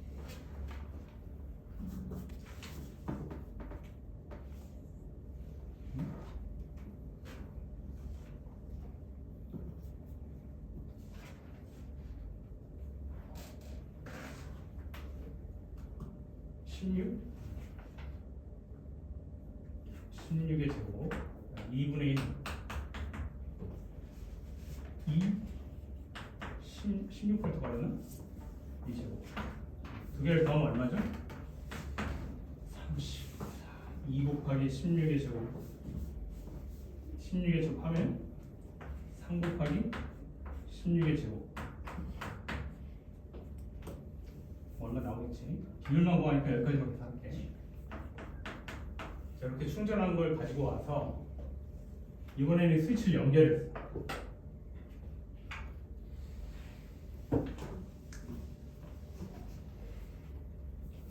16의 제곱 2분의 1 2 16볼트 가려나? 2제곱 두 개를 더하면 얼마죠? 30 2 곱하기 16의 제곱 16의 제곱 하면 3 곱하기 16의 제곱 얼마 나오겠지? 비율만 구하니까 여기까지밖에 할게. 자, 이렇게 충전한 걸 가지고 와서 이번에는 스위치를 연결했어.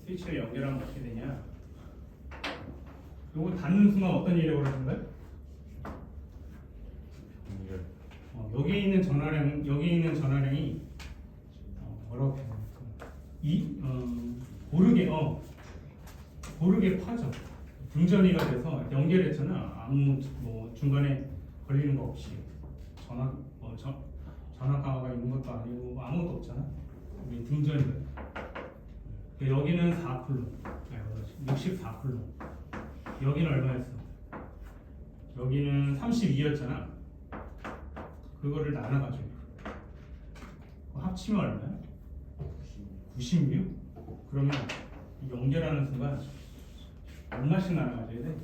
스위치를 연결하면 어떻게 되냐? 요거 닫는 순간 어떤 일이 벌어지는 거야? 여기 있는 전화량이 뭐라고 해야 되나? 고르게 파져. 분전이가 돼서 연결했잖아. 아무 뭐 중간에 걸리는 거 없이 전압 강화가 있는 것도 아니고 아무것도 없잖아. 이게 등전이 돼. 여기는 4쿨롬, 64쿨롬. 여기는 얼마였어? 여기는 32였잖아. 그거를 나눠가지고 합치면 얼마야? 96? 그러면 이 연결하는 순간 얼마씩 나눠가져야 돼?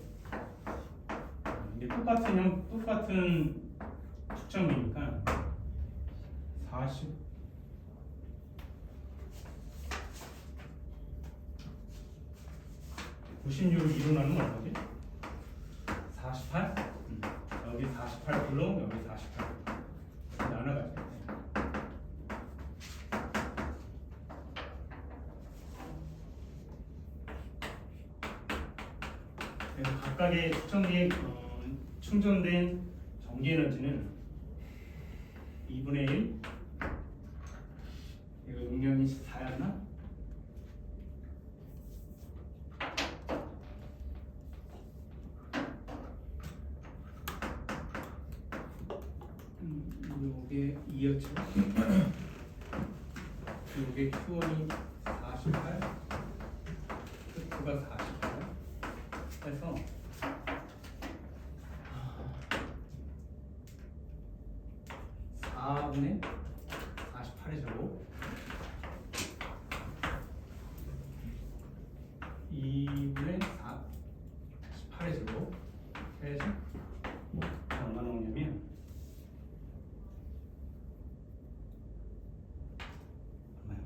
이게 똑같은 축전기니까 40 96을 2로 나누면 얼마지? 48? 여기 48불로 여기 48 나눠가져야 돼. 그래서 각각의 축전기에 충전된 전기 에너지는 2분의 1 이거 용량이 4였나? 요게 2였죠. 요게 Q1이 48 Q2가 48 해서 4분의 48의 제곱 2분의 48의 제곱 해야지 얼마 나오냐면 얼마요?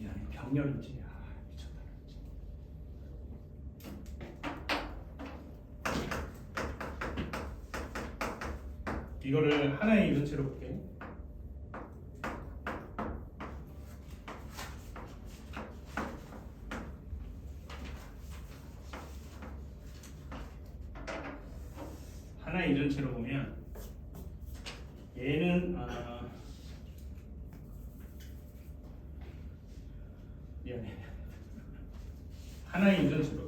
이 안에 병렬인지 미쳤다. 이거를 하나의 이론체로 볼게. 하나의 이론체로 보면 얘는 미안해. 하나의 이론체로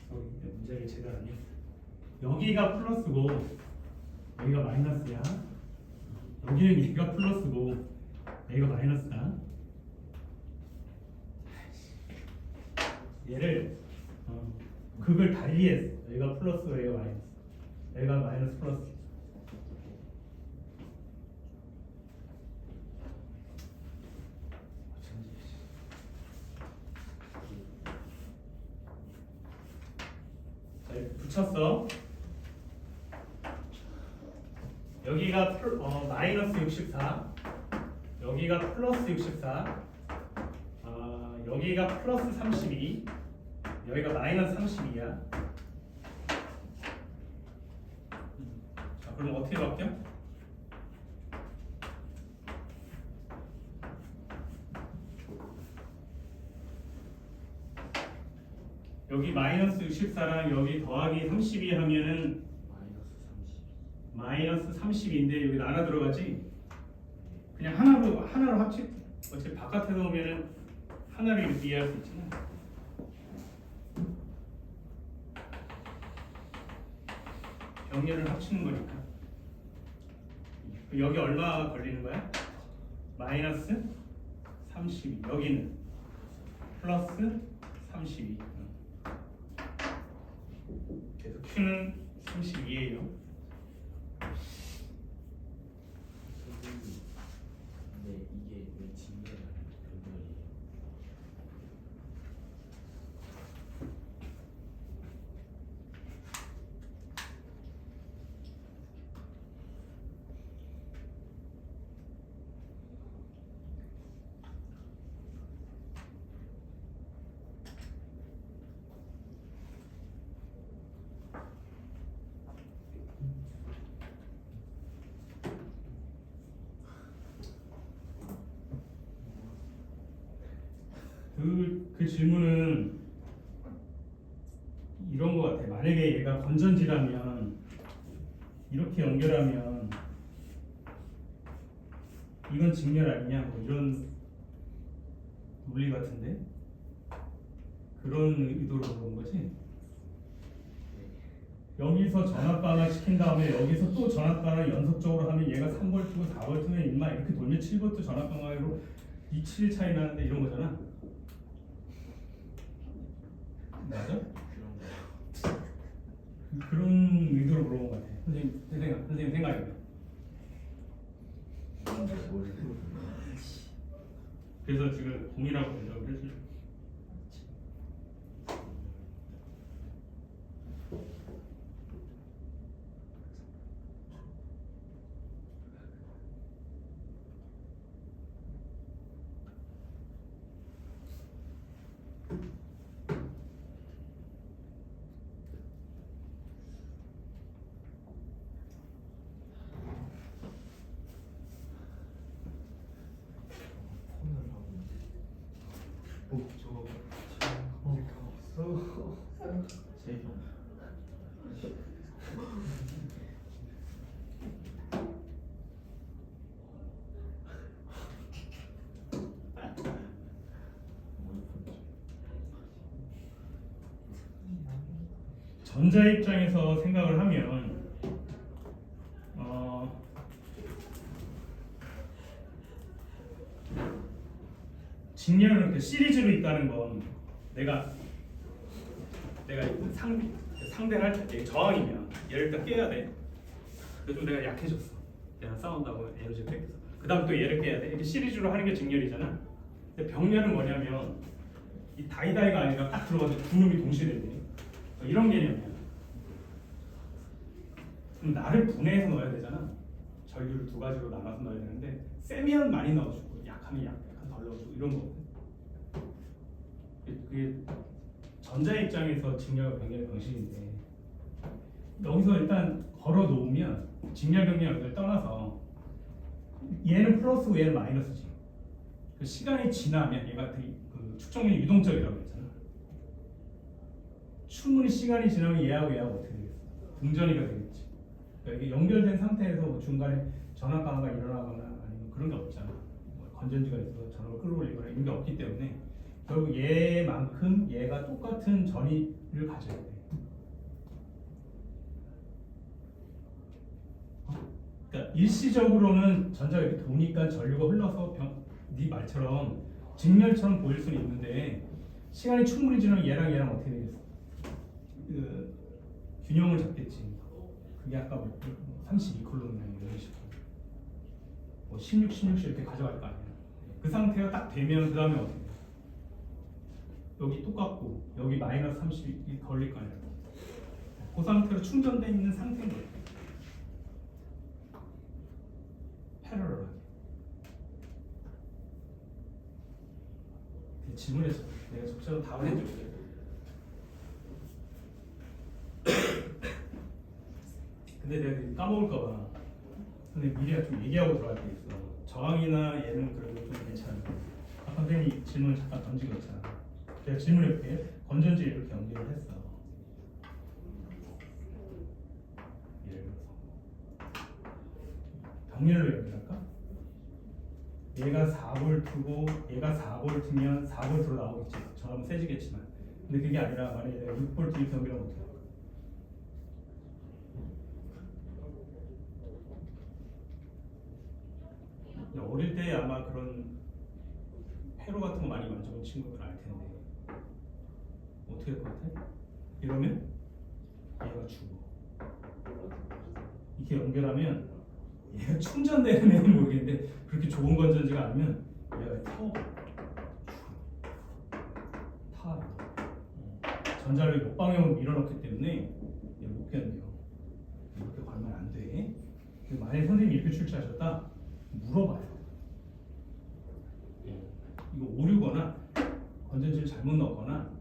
문제가 제대로 아니야. 여기가 플러스고 여기가 마이너스야. 여기는 얘가 플러스고 여기가 마이너스다. 얘를 극을 달리했어. 여기가 플러스고 여기가 마이너스. 여기가 마이너스 플러스. 붙였어. 여기가 마이너스 64, 여기가 플러스 64, 여기가 플러스 32, 여기가 마이너스 32야. 자, 그럼 어떻게 바뀌어? 여기 마이너스 64랑 여기 더하기 32 하면은 마이너스 30인데 여기 나눠 들어가지? 그냥 하나로 합치. 어차피 바깥에서 오면은 하나를 이렇게 이해할 수 있잖아. 병렬을 합치는 거니까. 여기 얼마 걸리는 거야? 마이너스 32. 여기는 플러스 32. 그래서 Q는 32예요. 근데 이게 왜 징계가 변별이에요? 그 질문은 이런 거 같아. 만약에 얘가 건전지라면 이렇게 연결하면 이건 직렬 아니냐 뭐 이런 논리 같은데 그런 의도로 그런 거지. 여기서 전압반환 시킨 다음에 여기서 또 전압반환 연속적으로 하면 얘가 3V고 4V면 인마 이렇게 돌면 7V 전압방향으로 이 7 차이 나는데 이런 거잖아. 맞아? 그런 의도로 물어본 것 같아. 선생님 생각이. 그래서 지금 공이라고 대답을 해주죠. 전자 입장에서 생각을 하면 직렬은 이렇게 시리즈로 있다는 건 내가 상대를 할 때 저항이면 얘를 일단 깨야 돼. 그래서 내가 약해졌어. 얘랑 싸운다고 에너지 뺏겨서. 그 다음 또 얘를 깨야 돼. 이렇게 시리즈로 하는 게 직렬이잖아. 근데 병렬은 뭐냐면 이 다이다이가 아니라 딱 들어가서 두 놈이 동시에 되네. 이런 개념이야. 그럼 나를 분해해서 넣어야 되잖아. 전류를 두 가지로 나눠서 넣어야 되는데 세면 많이 넣어주고 약하면 약간 덜 넣어주고 이런 거거든. 그게 전자 입장에서 직렬 병렬 방식인데 여기서 일단 걸어 놓으면 직렬 병렬 연결 떠나서 얘는 플러스고 얘는 마이너스지. 그 시간이 지나면 얘가 되게 그 축적률이 유동적이라고 했잖아. 충분히 시간이 지나면 얘하고 어떻게 되겠어? 등전이가 되겠지. 그러니까 이게 연결된 상태에서 뭐 중간에 전압 강화가 일어나거나 아니면 그런 게 없잖아. 뭐 건전지가 있어서 전압을 끌어올리거나 이런 게 없기 때문에 결국 얘만큼 얘가 똑같은 전위를 가져야 돼. 그러니까 일시적으로는 전자가 이렇게 도니까 전류가 흘러서 네 말처럼 직렬처럼 보일 수는 있는데 시간이 충분히 지나면 얘랑 어떻게 되겠어? 그 균형을 잡겠지. 그게 아까 뭐 32콜롬이나 이런 식으로 뭐 16 이렇게 가져갈 거 아니야. 그 상태가 딱 되면 그 다음에 어떻게 돼? 여기 똑같고 여기 마이너스 30이 걸릴 거 아니야. 그 상태로 충전되어 있는 상태인 거야. 패러럴하게. 질문했어. 내가 적절한 답을 해줄게. 근데 내가 까먹을까봐 근데 미리 좀 얘기하고 들어갈 게 있어. 저항이나 얘는 그래도 좀 괜찮아. 아까 선생님이 질문을 잠깐 던지고 있잖아. 내가 질문해볼게. 건전지 이렇게 연결을 했어. 예를 들어서 병렬로 연결할까? 얘가 4V고 얘가 4V면 4V로 나오겠지. 전압은 세지겠지만. 근데 그게 아니라 만약에 내가 6V 이렇게 연결하면 어떻게 할까? 어릴 때 아마 그런 회로 같은 거 많이 만져본 친구들 알 텐데 어떻게 할 것 같아? 이러면 얘가 죽어. 이렇게 연결하면 얘가 충전되는 애는 모르겠는데 그렇게 좋은 건전지가 아니면 얘가 타. 전자를 역방향으로 밀어넣기 때문에 얘 못 견뎌. 이렇게 걸면 안 돼. 만약에 선생님이 이렇게 출제하셨다 물어봐요. 이거 오류거나 건전지를 잘못 넣었거나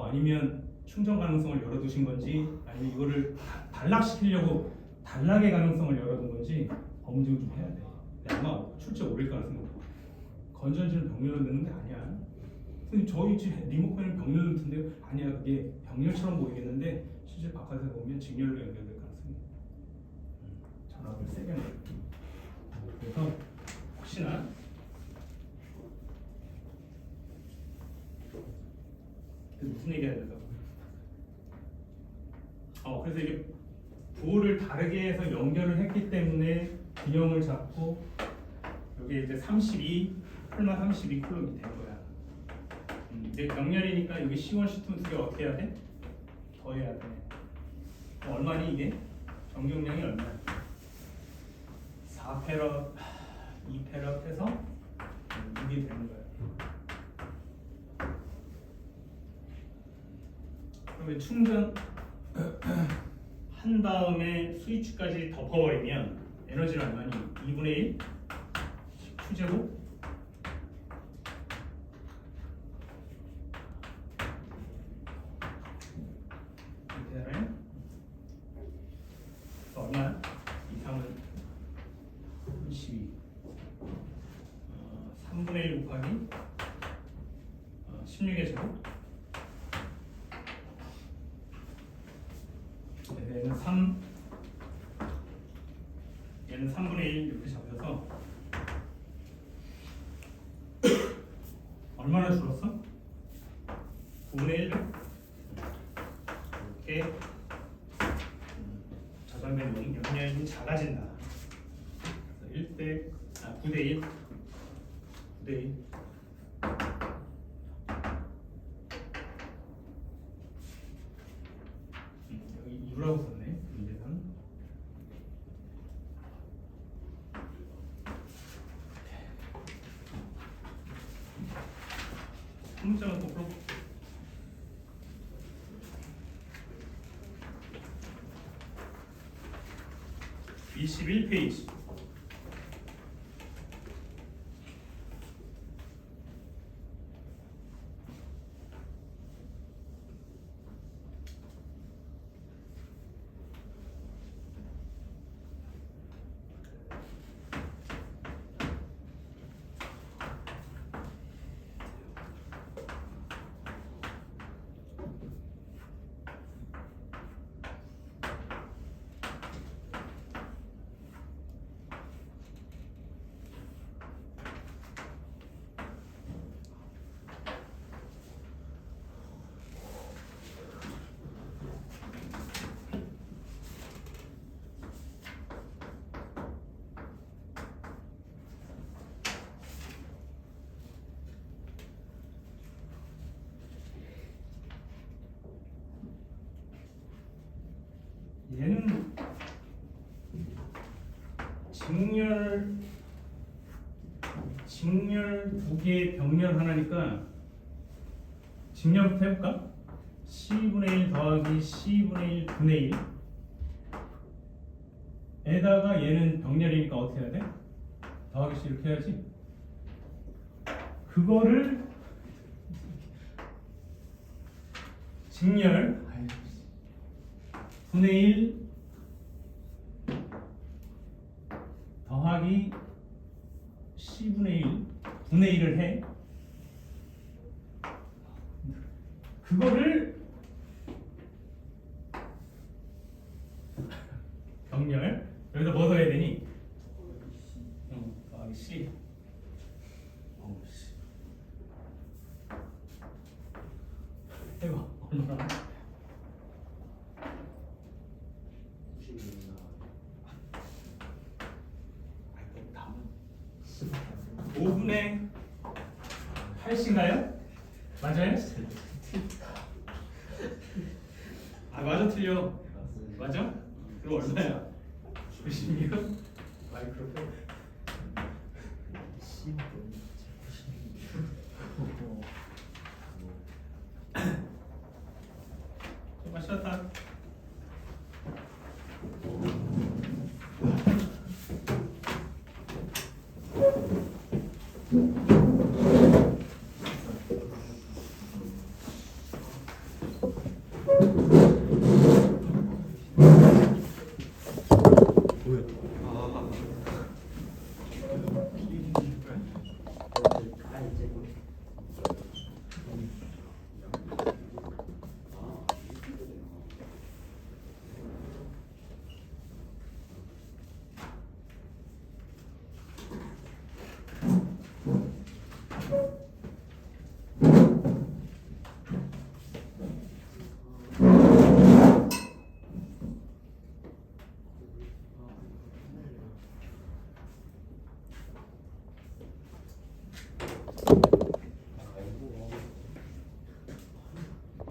아니면 충전 가능성을 열어두신 건지 아니면 이거를 단락시키려고 단락의 가능성을 열어둔 건지 검증 좀 해야 돼. 아마 출제 오릴 가능성이 건전지는 병렬로 넣는 게 아니야. 근데 저희 집 리모컨은 병렬로 넣던데요? 아니야, 그게 병렬처럼 보이겠는데 실제 바깥에서 보면 직렬로 연결될 가능성이 있어요. 전압을 세게 내요. 그래서 혹시나 무슨 얘기 해야 될까? 그래서 이게 부호를 다르게 해서 연결을 했기 때문에 균형을 잡고 여기 이제 32 콜마 32 콜롬이 된 거야. 이제 병렬이니까 여기 C1, C2 두 개 어떻게 해야 돼? 더해야 돼. 얼마니 이게? 전경량이 얼마야? 4페럿, 2페럿 해서 이게 되는 거야. 그러면 충전 한 다음에 스위치까지 덮어버리면 에너지는 얼마니? 2분의 1? Q제곱? 이렇게 되나요? 얼마야? 이상은 12 3분의 1 곱하기 16의 제곱 얘는 3 얘는 3분의 1 이렇게 잡혀서 얼마나 줄었어? 9분의 1 이렇게 저장된 용량이 작아진다. 그래서 9대 1 9대 1 여기 2라고 썼네. 문제는 한 문자만 또 풀어볼게. 21페이지. 얘는 직렬 두 개, 병렬 하나니까 직렬부터 해볼까? C분의 1 더하기 C분의 1 분의 1 에다가 얘는 병렬이니까 어떻게 해야 돼? 더하기 C 이렇게 해야지. 그거를 직렬 분의 1 더하기 C분의 1 분의 1을 해. 그거를 병렬 여기다 뭐 더해야 되니? 더하기 C. 해봐. 얼마나? 5분의 8인가요? 맞아요? 맞아 틀려. 맞아? 그럼 얼마야? 96? 마이크로폰. 정말 쉬었다.